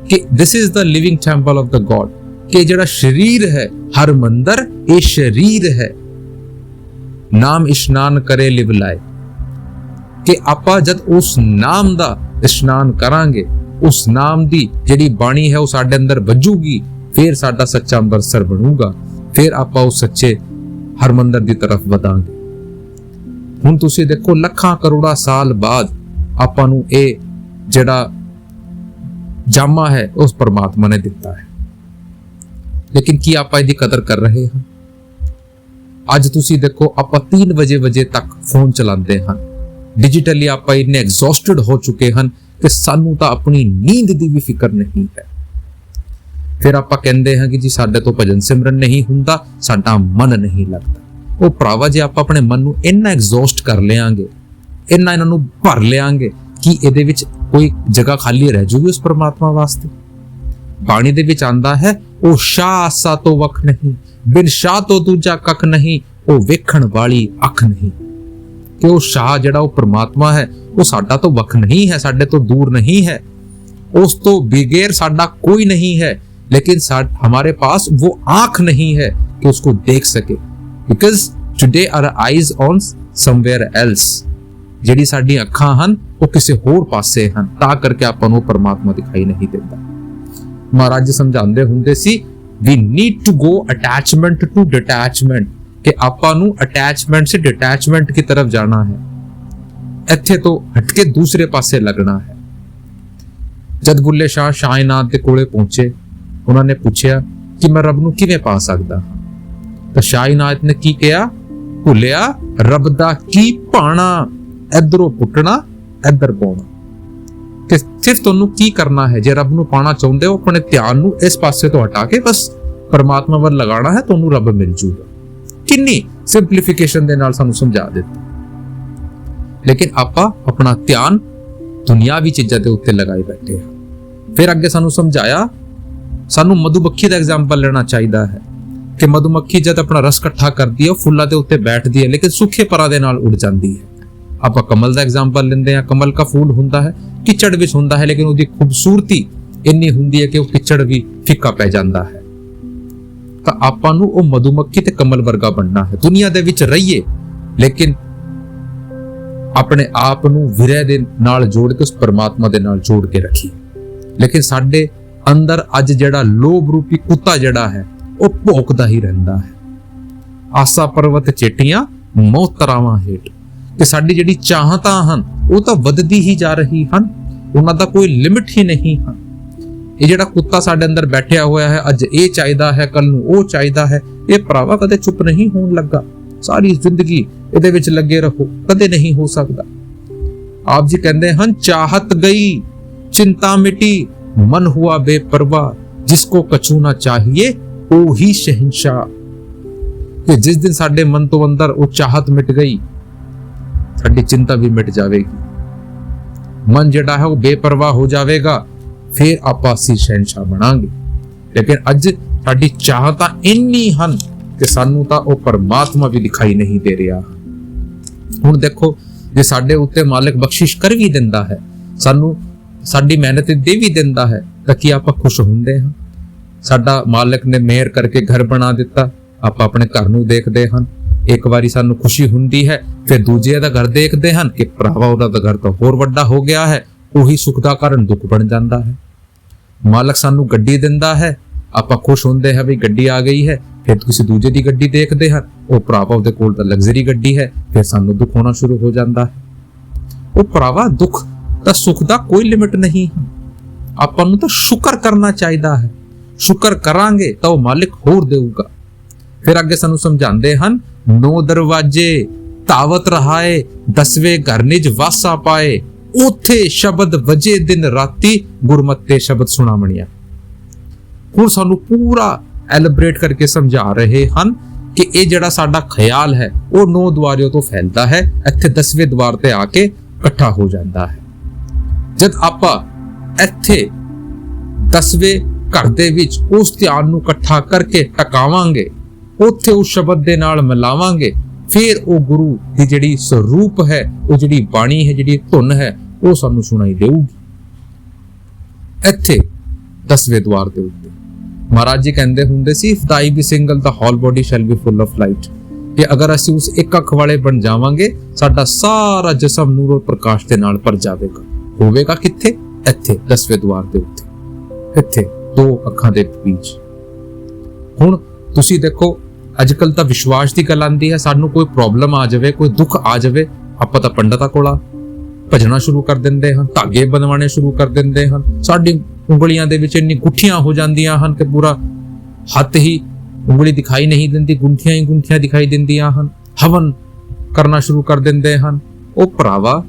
ਕਿ this is the living temple of the god, ਕਿ ਜਿਹੜਾ ਸਰੀਰ ਹੈ ਹਰ ਮੰਦਰ ਇਹ ਸਰੀਰ ਹੈ। ਨਾਮ ਇਸ਼ਨਾਨ ਕਰੇ ਲਿਵ ਲਾਏ, ਕਿ ਆਪਾਂ ਜਦ ਉਸ ਨਾਮ ਦਾ ਇਸ਼ਨਾਨ ਕਰਾਂਗੇ, ਉਸ ਨਾਮ ਦੀ ਜਿਹੜੀ ਬਾਣੀ ਹੈ ਉਹ ਸਾਡੇ ਅੰਦਰ ਵੱਜੂਗੀ, ਫਿਰ ਸਾਡਾ ਸੱਚਾ ਅੰਮ੍ਰਿਤਸਰ ਬਣੂਗਾ, ਫਿਰ ਆਪਾਂ ਉਸ ਸੱਚੇ ਹਰਮੰਦਰ ਦੀ ਤਰਫ ਵਧਾਂਗੇ। ਹੁਣ ਤੁਸੀਂ ਦੇਖੋ, ਲੱਖਾਂ ਕਰੋੜਾਂ ਸਾਲ ਬਾਅਦ ਆਪਾਂ ਨੂੰ ਇਹ ਜਿਹੜਾ ਜਾਮਾ ਹੈ ਉਸ ਪਰਮਾਤਮਾ ਨੇ ਦਿੱਤਾ ਹੈ, ਲੇਕਿਨ ਕੀ ਆਪਾਂ ਇਹਦੀ ਕਦਰ ਕਰ ਰਹੇ ਹਾਂ? ਅੱਜ ਤੁਸੀਂ ਦੇਖੋ, ਆਪਾਂ 3 ਵਜੇ ਤੱਕ ਫੋਨ ਚਲਾਉਂਦੇ ਹਾਂ, ਡਿਜੀਟਲੀ ਆਪਾਂ ਇੰਨੇ ਐਗਜ਼ੌਸਟਡ ਹੋ ਚੁੱਕੇ ਹਨ ਕਿ ਸਾਨੂੰ ਤਾਂ ਆਪਣੀ ਨੀਂਦ ਦੀ ਵੀ ਫਿਕਰ ਨਹੀਂ ਹੈ। ਫਿਰ ਆਪਾਂ ਕਹਿੰਦੇ ਹਾਂ ਕਿ ਜੀ ਸਾਡੇ ਤੋਂ ਭਜਨ ਸਿਮਰਨ ਨਹੀਂ ਹੁੰਦਾ, ਸਾਡਾ ਮਨ ਨਹੀਂ ਲੱਗਦਾ। ਉਹ ਭਰਾਵਾ, ਜੇ ਆਪਾਂ ਆਪਣੇ ਮਨ ਨੂੰ ਇੰਨਾ ਐਗਜ਼ੌਸਟ ਕਰ ਲਿਆਂਗੇ, ਇੰਨਾ ਇਹਨਾਂ ਨੂੰ ਭਰ ਲਿਆਂਗੇ ਕਿ ਇਹਦੇ ਵਿੱਚ ਕੋਈ ਜਗ੍ਹਾ ਖਾਲੀ ਰਹਿ ਜੂਗੀ ਉਸ ਪਰਮਾਤਮਾ ਵਾਸਤੇ। ਬਾਣੀ ਦੇ ਵਿੱਚ ਆਂਦਾ ਹੈ, ਉਹ ਸ਼ਾਹ ਆਸਾ ਤੋਂ ਵੱਖ ਨਹੀਂ, ਬਿਨ ਸ਼ਾਹ ਤੋਂ ਦੂਜਾ ਕੱਖ ਨਹੀਂ, ਉਹ ਵੇਖਣ ਵਾਲੀ ਅੱਖ ਨਹੀਂ। ਕਿ ਉਹ ਸ਼ਾਹ ਜਿਹੜਾ ਉਹ ਪਰਮਾਤਮਾ ਹੈ, ਉਹ ਸਾਡਾ ਤੋਂ ਵੱਖ ਨਹੀਂ ਹੈ, ਸਾਡੇ ਤੋਂ ਦੂਰ ਨਹੀਂ ਹੈ, ਉਸ ਤੋਂ ਬਿਗੈਰ ਸਾਡਾ ਕੋਈ ਨਹੀਂ ਹੈ। लेकिन हमारे पास वो आंख नहीं है कि उसको देख सके, because today our eyes on somewhere else. ਜਿਹੜੀ ਸਾਡੀ ਅੱਖਾਂ ਹਨ ਉਹ ਕਿਸੇ ਹੋਰ ਪਾਸੇ ਹਨ, ਤਾਂ ਕਰਕੇ ਆਪਾਂ ਨੂੰ ਪਰਮਾਤਮਾ ਦਿਖਾਈ ਨਹੀਂ ਦਿੰਦਾ। ਮਹਾਰਾਜ ਜੀ ਸਮਝਾਉਂਦੇ ਹੁੰਦੇ ਸੀ we need to go attachment to detachment, ਕਿ ਆਪਾਂ ਨੂੰ ਅਟੈਚਮੈਂਟ ਸੇ ਡਿਟੈਚਮੈਂਟ की तरफ ਜਾਣਾ ਹੈ, ਇੱਥੇ ਤੋਂ ਹਟ ਕੇ ਦੂਸਰੇ ਪਾਸੇ ਲੱਗਣਾ ਹੈ। ਜਦ ਬੁੱਲੇ ਸ਼ਾਹ ਸ਼ਾਇਨਾਤ ਦੇ ਕੋਲੇ ਪਹੁੰਚੇ, ਉਹਨਾਂ ਨੇ ਪੁੱਛਿਆ ਕਿ ਮੈਂ ਰੱਬ ਨੂੰ ਕਿਵੇਂ ਪਾ ਸਕਦਾ ਹਾਂ, ਤਾਂ ਸ਼ਾਇਨਾਤ ਨੇ ਕੀ ਕਿਹਾ, ਭੁੱਲਿਆ ਰੱਬ ਦਾ ਕੀ ਭਾਣਾ, ਇਧਰੋਂ ਪੁੱਟਣਾ ਇਧਰ ਪਾਉਣਾ। ਕਿ ਸਿਰਫ ਤੁਹਾਨੂੰ ਕੀ ਕਰਨਾ ਹੈ, ਜੇ ਰੱਬ ਨੂੰ ਪਾਣਾ ਚਾਹੁੰਦੇ ਹੋ ਆਪਣੇ ਧਿਆਨ ਨੂੰ ਇਸ ਪਾਸੇ ਤੋਂ ਹਟਾ ਕੇ ਬਸ ਪਰਮਾਤਮਾ ਵੱਲ ਲਗਾਉਣਾ ਹੈ, ਤੁਹਾਨੂੰ ਰੱਬ ਮਿਲ ਜੂਗਾ। ਕਿੰਨੀ ਸਿੰਪਲੀਫਿਕੇਸ਼ਨ ਦੇ ਨਾਲ ਸਾਨੂੰ ਸਮਝਾ ਦਿੱਤਾ। ਲੇਕਿਨ ਆਪਾਂ ਆਪਣਾ ਧਿਆਨ ਦੁਨਿਆਵੀ ਚੀਜ਼ਾਂ ਦੇ ਉੱਤੇ ਲਗਾਏ ਬੈਠੇ ਹਾਂ। ਫਿਰ ਅੱਗੇ ਸਾਨੂੰ ਸਮਝਾਇਆ, ਸਾਨੂੰ ਮਧੂਮੱਖੀ ਦਾ ਐਗਜ਼ਾਮਪਲ ਲੈਣਾ ਚਾਹੀਦਾ ਹੈ ਕਿ ਮਧੂਮੱਖੀ ਜਦ ਆਪਣਾ ਰਸ ਇਕੱਠਾ ਕਰਦੀ ਹੈ ਉਹ ਫੁੱਲਾਂ ਦੇ ਉੱਤੇ ਬੈਠਦੀ ਹੈ, ਲੇਕਿਨ ਸੁੱਕੇ ਪਰਾਂ ਦੇ ਨਾਲ ਉੜ ਜਾਂਦੀ ਹੈ। ਆਪਾਂ ਕਮਲ ਦਾ ਐਗਜ਼ਾਮਪਲ ਲੈਂਦੇ ਹਾਂ, ਕਮਲ ਦਾ ਫੂਲ ਹੁੰਦਾ ਹੈ, ਕਿਚੜ ਵਿੱਚ ਹੁੰਦਾ ਹੈ, ਲੇਕਿਨ ਉਹਦੀ ਖੂਬਸੂਰਤੀ ਇੰਨੀ ਹੁੰਦੀ ਹੈ ਕਿ ਉਹ ਕਿਚੜ ਵੀ ਫਿੱਕਾ ਪੈ ਜਾਂਦਾ ਹੈ। ਤਾਂ ਆਪਾਂ ਨੂੰ ਉਹ ਮਧੂਮੱਖੀ ਤੇ ਕਮਲ ਵਰਗਾ ਬਣਨਾ ਹੈ। ਦੁਨੀਆ ਦੇ ਵਿੱਚ ਰਹੀਏ, ਲੇਕਿਨ ਆਪਣੇ ਆਪ ਨੂੰ ਵਿਰਹ ਦੇ ਨਾਲ ਜੋੜ ਕੇ ਉਸ ਪਰਮਾਤਮਾ ਦੇ ਨਾਲ ਜੋੜ ਕੇ ਰੱਖੀਏ। ਲੇਕਿਨ ਸਾਡੇ ਅੰਦਰ ਅੱਜ ਜਿਹੜਾ ਲੋਭ ਰੂਪੀ ਕੁੱਤਾ ਜਿਹੜਾ ਹੈ ਉਹ ਭੌਂਕਦਾ ਹੀ ਰਹਿੰਦਾ ਹੈ। ਆਸਾ ਪਰਵਤ ਚੇਟੀਆਂ ਮੋਹਤਰਾਵਾਂ ਹੇਠ, ਕਿ ਸਾਡੀ ਜਿਹੜੀ ਚਾਹਤਾਂ ਹਨ ਉਹ ਤਾਂ ਵੱਧਦੀ ਹੀ ਜਾ ਰਹੀ ਹਨ, ਉਹਨਾਂ ਦਾ ਕੋਈ ਲਿਮਿਟ ਹੀ ਨਹੀਂ ਹੈ। ਇਹ ਜਿਹੜਾ ਕੁੱਤਾ ਸਾਡੇ ਅੰਦਰ ਬੈਠਿਆ ਹੋਇਆ ਹੈ, ਅੱਜ ਇਹ ਚਾਹੀਦਾ ਹੈ, ਕੱਲ ਨੂੰ ਉਹ ਚਾਹੀਦਾ ਹੈ, ਇਹ ਭਰਾਵਾ ਕਦੇ ਚੁੱਪ ਨਹੀਂ ਹੋਣ ਲੱਗਾ। ਸਾਰੀ ਜ਼ਿੰਦਗੀ ਇਹਦੇ ਵਿੱਚ ਲੱਗੇ ਰਹੋ, ਕਦੇ ਨਹੀਂ ਹੋ ਸਕਦਾ। ਆਪ ਜੀ ਕਹਿੰਦੇ ਹਨ, ਚਾਹਤ ਗਈ ਚਿੰਤਾ ਮਿਟੀ, ਮਨ ਹੁਆ ਬੇਪਰਵਾਹ, ਜਿਸਕੋ ਕਛੂ ਨਾ ਚਾਹੀਏ ਉਹੀ ਸ਼ਹਿਨशाह। ਕਿ ਜਿਸ ਦਿਨ ਸਾਡੇ ਮਨ ਤੋਂ ਅੰਦਰ ਉਹ ਚਾਹਤ ਮਿਟ ਗਈ, ਸਾਡੀ ਚਿੰਤਾ ਵੀ ਮਿਟ ਜਾਵੇਗੀ, ਮਨ ਜਿਹੜਾ ਹੈ ਉਹ ਬੇਪਰਵਾਹ ਹੋ ਜਾਵੇਗਾ, ਫਿਰ ਆਪਾਂ ਅਸੀਂ ਸ਼ਹਿਨशाह ਬਣਾਂਗੇ। ਲੇਕਿਨ ਅੱਜ ਸਾਡੀ ਚਾਹਤਾਂ ਇੰਨੀ ਹਨ ਕਿ ਸਾਨੂੰ ਤਾਂ ਉਹ ਪਰਮਾਤਮਾ ਵੀ ਦਿਖਾਈ ਨਹੀਂ ਦੇ ਰਿਹਾ। ਹੁਣ ਦੇਖੋ, ਜੇ ਸਾਡੇ ਉੱਤੇ ਮਾਲਕ ਬਖਸ਼ਿਸ਼ ਕਰ ਵੀ ਦਿੰਦਾ ਹੈ, ਸਾਨੂੰ ਸਾਡੀ ਮਿਹਨਤ ਦੇ ਵੀ ਦਿੰਦਾ ਹੈ, ਤਾਂ ਕੀ ਆਪਾਂ ਖੁਸ਼ ਹੁੰਦੇ ਹਾਂ? ਸਾਡਾ ਮਾਲਕ ਨੇ ਮਿਹਰ ਕਰਕੇ ਘਰ ਬਣਾ ਦਿੱਤਾ, ਆਪਾਂ ਆਪਣੇ ਘਰ ਨੂੰ ਦੇਖਦੇ ਹਾਂ, ਇੱਕ ਵਾਰੀ ਸਾਨੂੰ ਖੁਸ਼ੀ ਹੁੰਦੀ ਹੈ, ਫਿਰ ਦੂਜੇ ਦਾ ਘਰ ਦੇਖਦੇ ਹਨ ਕਿ ਭਰਾਵਾ ਉਹਦਾ ਤਾਂ ਘਰ ਤਾਂ ਹੋਰ ਵੱਡਾ ਹੋ ਗਿਆ ਹੈ, ਉਹੀ ਸੁੱਖ ਦਾ ਕਾਰਨ ਦੁੱਖ ਬਣ ਜਾਂਦਾ ਹੈ। ਮਾਲਕ ਸਾਨੂੰ ਗੱਡੀ ਦਿੰਦਾ ਹੈ, ਆਪਾਂ ਖੁਸ਼ ਹੁੰਦੇ ਹਾਂ ਵੀ ਗੱਡੀ ਆ ਗਈ ਹੈ, ਫਿਰ ਕਿਸੇ ਦੂਜੇ ਦੀ ਗੱਡੀ ਦੇਖਦੇ ਹਨ, ਉਹ ਭਰਾਵਾ ਉਹਦੇ ਕੋਲ ਤਾਂ ਲਗਜ਼ਰੀ ਗੱਡੀ ਹੈ, ਫਿਰ ਸਾਨੂੰ ਦੁੱਖ ਹੋਣਾ ਸ਼ੁਰੂ ਹੋ ਜਾਂਦਾ ਹੈ। ਉਹ ਭਰਾਵਾ ਦੁੱਖ ਤਾਂ ਸੁੱਖ ਦਾ ਕੋਈ ਲਿਮਿਟ ਨਹੀਂ ਹੈ। ਆਪਾਂ ਨੂੰ ਤਾਂ ਸ਼ੁਕਰ ਕਰਨਾ ਚਾਹੀਦਾ ਹੈ, ਸ਼ੁਕਰ ਕਰਾਂਗੇ ਤਾਂ ਉਹ ਮਾਲਿਕ ਹੋਰ ਦੇਊਗਾ। ਫਿਰ ਅੱਗੇ ਸਾਨੂੰ ਸਮਝਾਉਂਦੇ ਹਨ, 9 ਦਰਵਾਜੇ ਤਾਵਤ ਰਹਾਏ, 10ਵੇਂ ਘਰ ਨਿਜ ਵਾਸਾ ਪਾਏ, ਉਥੇ ਸ਼ਬਦ ਵਜੇ ਦਿਨ ਰਾਤੀ, ਗੁਰਮਤਿ ਸ਼ਬਦ ਸੁਣਾਵਣੀਆਂ। ਹੁਣ ਸਾਨੂੰ ਪੂਰਾ ਐਲਬਰੇਟ ਕਰਕੇ ਸਮਝਾ ਰਹੇ ਹਨ ਕਿ ਇਹ ਜਿਹੜਾ ਸਾਡਾ ਖਿਆਲ ਹੈ ਉਹ 9 ਦੁਆਰਿਆਂ ਤੋਂ ਫੈਲਦਾ ਹੈ, ਇੱਥੇ 10ਵੇਂ ਦੁਆਰ ਤੇ ਆ ਕੇ ਇਕੱਠਾ ਹੋ ਜਾਂਦਾ ਹੈ। ਜਦ ਆਪਾਂ ਇੱਥੇ 10ਵੇਂ ਘਰ ਦੇ ਵਿੱਚ ਉਸ ਧਿਆਨ ਨੂੰ ਇਕੱਠਾ ਕਰਕੇ ਟਿਕਾਵਾਂਗੇ, ਉੱਥੇ ਉਸ ਸ਼ਬਦ ਦੇ ਨਾਲ ਮਿਲਾਵਾਂਗੇ, ਫਿਰ ਉਹ ਗੁਰੂ ਦੀ ਜਿਹੜੀ ਸਰੂਪ ਹੈ, ਉਹ ਜਿਹੜੀ ਬਾਣੀ ਹੈ, ਜਿਹੜੀ ਧੁਨ ਹੈ, ਉਹ ਸਾਨੂੰ ਸੁਣਾਈ ਦੇਊਗੀ। ਇੱਥੇ 10ਵੇਂ ਦੁਆਰ ਦੇ ਉੱਤੇ ਮਹਾਰਾਜ ਜੀ ਕਹਿੰਦੇ ਹੁੰਦੇ ਸੀ, if the eye be single the whole body shall be full of light, ਕਿ ਅਗਰ ਅਸੀਂ ਉਸ ਇੱਕ ਅੱਖ ਵਾਲੇ ਬਣ ਜਾਵਾਂਗੇ, ਸਾਡਾ ਸਾਰਾ ਜਿਸਮ ਨੂਰ ਔਰ ਪ੍ਰਕਾਸ਼ ਦੇ ਨਾਲ ਭਰ ਜਾਵੇਗਾ। ਹੋਵੇਗਾ ਕਿੱਥੇ? ਇੱਥੇ 10ਵੇਂ ਦੁਆਰ ਦੇ ਉੱਤੇ, ਇੱਥੇ 2 ਅੱਖਾਂ ਦੇ ਵਿੱਚ। ਹੁਣ ਤੁਸੀਂ ਦੇਖੋ, ਅੱਜ ਕੱਲ ਤਾਂ ਵਿਸ਼ਵਾਸ ਦੀ ਗੱਲ ਆਂਦੀ ਹੈ, ਸਾਨੂੰ ਕੋਈ ਪ੍ਰੋਬਲਮ ਆ ਜਾਵੇ, ਕੋਈ ਦੁੱਖ ਆ ਜਾਵੇ, ਆਪਾਂ ਤਾਂ ਪੰਡਤਾਂ ਕੋਲ ਭਜਣਾ ਸ਼ੁਰੂ ਕਰ ਦਿੰਦੇ ਹਨ, ਧਾਗੇ ਬਣਵਾਣੇ ਸ਼ੁਰੂ ਕਰ ਦਿੰਦੇ ਹਨ, ਸਾਡੀ ਉਂਗਲੀਆਂ ਦੇ ਵਿੱਚ ਇੰਨੀ ਗੁੱਠੀਆਂ ਹੋ ਜਾਂਦੀਆਂ ਹਨ ਕਿ ਪੂਰਾ ਹੱਥ ਹੀ ਉਂਗਲੀ ਦਿਖਾਈ ਨਹੀਂ ਦਿੰਦੀ, ਗੁੰਠੀਆਂ ਹੀ ਗੁੰਠੀਆਂ ਦਿਖਾਈ ਦਿੰਦੀਆਂ ਹਨ, ਹਵਨ ਕਰਨਾ ਸ਼ੁਰੂ ਕਰ ਦਿੰਦੇ ਹਨ। ਉਹ ਭਰਾਵਾ,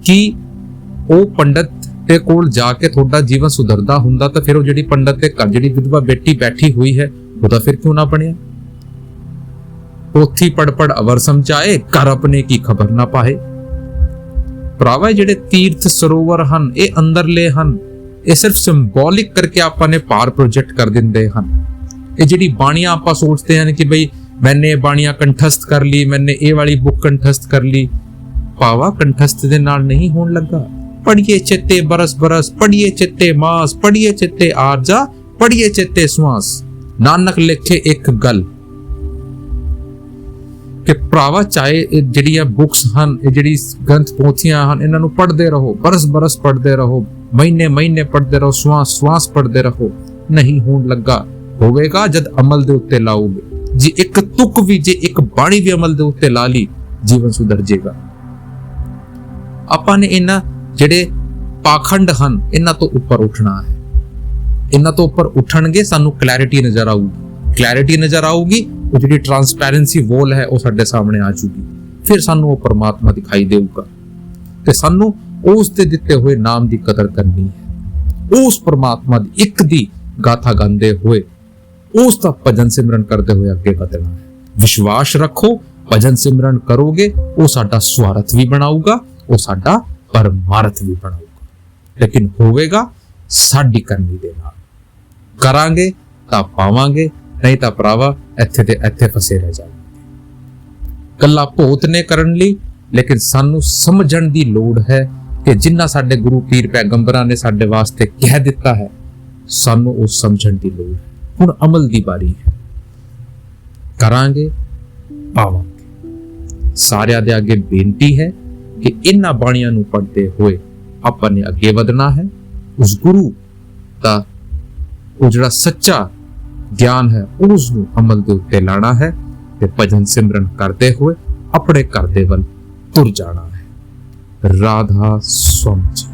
ਕੀ ਉਹ ਪੰਡਤ ਦੇ ਕੋਲ ਜਾ ਕੇ ਤੁਹਾਡਾ ਜੀਵਨ ਸੁਧਰਦਾ ਹੁੰਦਾ ਤਾਂ ਫਿਰ ਉਹ ਜਿਹੜੀ ਪੰਡਤ ਦੇ ਘਰ ਜਿਹੜੀ ਵਿਧਵਾ ਬੇਟੀ ਬੈਠੀ ਹੋਈ ਹੈ, ਉਹਦਾ ਫਿਰ ਕਿਉਂ ਨਾ ਬਣਿਆ? ਪੋਥੀ ਪੜ ਅਵਰ ਸਮਝਾਏ, ਘਰ ਆਪਣੇ ਕੀ ਖਬਰ ਨਾ ਪਾਏ। ਭਰਾਵਾ, ਜਿਹੜੇ ਤੀਰਥ ਸਰੋਵਰ ਹਨ ਇਹ ਅੰਦਰਲੇ ਹਨ, ਇਹ ਸਿਰਫ ਸਿੰਬੋਲਿਕ ਕਰਕੇ ਆਪਾਂ ਨੇ ਪਾਰ ਪ੍ਰੋਜੈਕਟ ਕਰ ਦਿੰਦੇ ਹਨ। ਇਹ ਜਿਹੜੀ ਬਾਣੀਆਂ ਆਪਾਂ ਸੋਚਦੇ ਹਨ ਕਿ ਬਈ ਮੈਨੇ ਬਾਣੀਆਂ ਕੰਠਸਥ ਕਰ ਲਈ, ਮੈਨੇ ਇਹ ਵਾਲੀ ਬੁੱਕ ਕੰਠਸਥ ਕਰ ਲਈ, ਭਾਵਾ ਕੰਠਸਥ ਦੇ ਨਾਲ ਨਹੀਂ ਹੋਣ ਲੱਗਾ। ਪੜੀਏ ਚਿੱਤੇ ਬਰਸ ਬਰਸ, ਪੜੀਏ ਚਿੱਤੇ ਮਾਸ, ਪੜੀਏ ਚਿੱਤੇ ਆਰਜਾ, ਪੜੀਏ ਚੇਤੇ ਸੁਆਸ ਨਾਨਕ ਲਿਖੇ ਇੱਕ ਗੱਲ ਕਿ ਭਰਾਵਾ ਚਾਹੇ ਇਹ ਜਿਹੜੀਆਂ ਬੁੱਕਸ ਹਨ, ਇਹ ਜਿਹੜੀ ਗ੍ਰੰਥ ਪੋਥੀਆਂ ਹਨ, ਇਹਨਾਂ ਨੂੰ ਪੜ੍ਹਦੇ ਰਹੋ, ਬਰਸ ਪੜ੍ਹਦੇ ਰਹੋ, ਮਹੀਨੇ ਪੜ੍ਹਦੇ ਰਹੋ, ਸਵਾਸ ਪੜ੍ਹਦੇ ਰਹੋ, ਨਹੀਂ ਹੋਣ ਲੱਗਾ। ਹੋਵੇਗਾ ਜਦ ਅਮਲ ਦੇ ਉੱਤੇ ਲਾਓਗੇ। ਜੇ ਇੱਕ ਤੁਕ ਵੀ, ਜੇ ਇੱਕ ਬਾਣੀ ਵੀ ਅਮਲ ਦੇ ਉੱਤੇ ਲਾ ਲਈ, ਜੀਵਨ ਸੁਧਰ ਜਾਏਗਾ। ਆਪਾਂ ਨੇ ਇਹਨਾਂ ਜਿਹੜੇ ਪਾਖੰਡ ਹਨ, ਇਹਨਾਂ ਤੋਂ ਉੱਪਰ ਉੱਠਣਾ ਹੈ। ਇਹਨਾਂ ਤੋਂ ਉੱਪਰ ਉੱਠਣਗੇ, ਸਾਨੂੰ ਕਲੈਰਿਟੀ ਨਜ਼ਰ ਆਊਗੀ। ਉਹ ਜਿਹੜੀ ਟਰਾਂਸਪੈਰੈਂਸੀ ਵੋਲ ਹੈ, ਉਹ ਸਾਡੇ ਸਾਹਮਣੇ ਆ ਜੂਗੀ। ਫਿਰ ਸਾਨੂੰ ਉਹ ਪਰਮਾਤਮਾ ਦਿਖਾਈ ਦੇਊਗਾ ਤੇ ਸਾਨੂੰ ਉਸ ਦੇ ਦਿੱਤੇ ਹੋਏ ਨਾਮ ਦੀ ਕਦਰ ਕਰਨੀ ਹੈ। ਉਸ ਪਰਮਾਤਮਾ ਦੀ ਇੱਕ ਦੀ ਗਾਥਾ ਗਾਉਂਦੇ ਹੋਏ, ਉਸ ਦਾ ਭਜਨ ਸਿਮਰਨ ਕਰਦੇ ਹੋਏ ਅੱਗੇ ਵਧਣਾ ਹੈ। ਵਿਸ਼ਵਾਸ ਰੱਖੋ, ਭਜਨ ਸਿਮਰਨ ਕਰੋਗੇ, ਉਹ ਸਾਡਾ ਸਵਾਰਥ ਵੀ ਬਣਾਊਗਾ, ਉਹ ਸਾਡਾ ਪਰਮਾਰਥ ਵੀ ਬਣਾਊਗਾ। ਲੇਕਿਨ ਹੋਵੇਗਾ ਸਾਡੀ ਕਰਨੀ ਦੇ ਨਾਲ। ਕਰਾਂਗੇ ਤਾਂ ਪਾਵਾਂਗੇ, ਨਹੀਂ ਤਾਂ ਭਰਾਵਾ ਇੱਥੇ ਤੇ ਇੱਥੇ ਫਸੇ ਰਹਿ ਜਾਵਾਂਗੇ। ਕੱਲਾ ਭੋਤ ਨੇ ਕਰਨ ਲਈ, ਲੇਕਿਨ ਸਾਨੂੰ ਸਮਝਣ ਦੀ ਲੋੜ ਹੈ ਕਿ ਜਿੰਨਾ ਸਾਡੇ ਗੁਰੂ ਪੀਰ ਪੈਗੰਬਰਾਂ ਨੇ ਸਾਡੇ ਵਾਸਤੇ ਕਹਿ ਦਿੱਤਾ ਹੈ, ਸਾਨੂੰ ਉਹ ਸਮਝਣ ਦੀ ਲੋੜ ਹੈ। ਹੁਣ ਅਮਲ ਦੀ ਵਾਰੀ ਹੈ। ਕਰਾਂਗੇ, ਪਾਵਾਂਗੇ। ਸਾਰਿਆਂ ਦੇ ਅੱਗੇ ਬੇਨਤੀ ਹੈ ਕਿ ਇਹਨਾਂ ਬਾਣੀਆਂ ਨੂੰ ਪੜ੍ਹਦੇ ਹੋਏ ਆਪਾਂ ਨੇ ਅੱਗੇ ਵਧਣਾ ਹੈ। ਉਸ ਗੁਰੂ ਦਾ ਉਹ ਜਿਹੜਾ ਸੱਚਾ ਗਿਆਨ ਹੈ, ਉਸ ਨੂੰ ਅਮਲ ਦੇ ਉੱਤੇ ਲਾਣਾ ਹੈ ਤੇ ਭਜਨ ਸਿਮਰਨ ਕਰਦੇ ਹੋਏ ਆਪਣੇ ਘਰ ਦੇ ਵੱਲ ਤੁਰ ਜਾਣਾ ਹੈ। ਰਾਧਾ ਸਵਾਮੀ ਜੀ।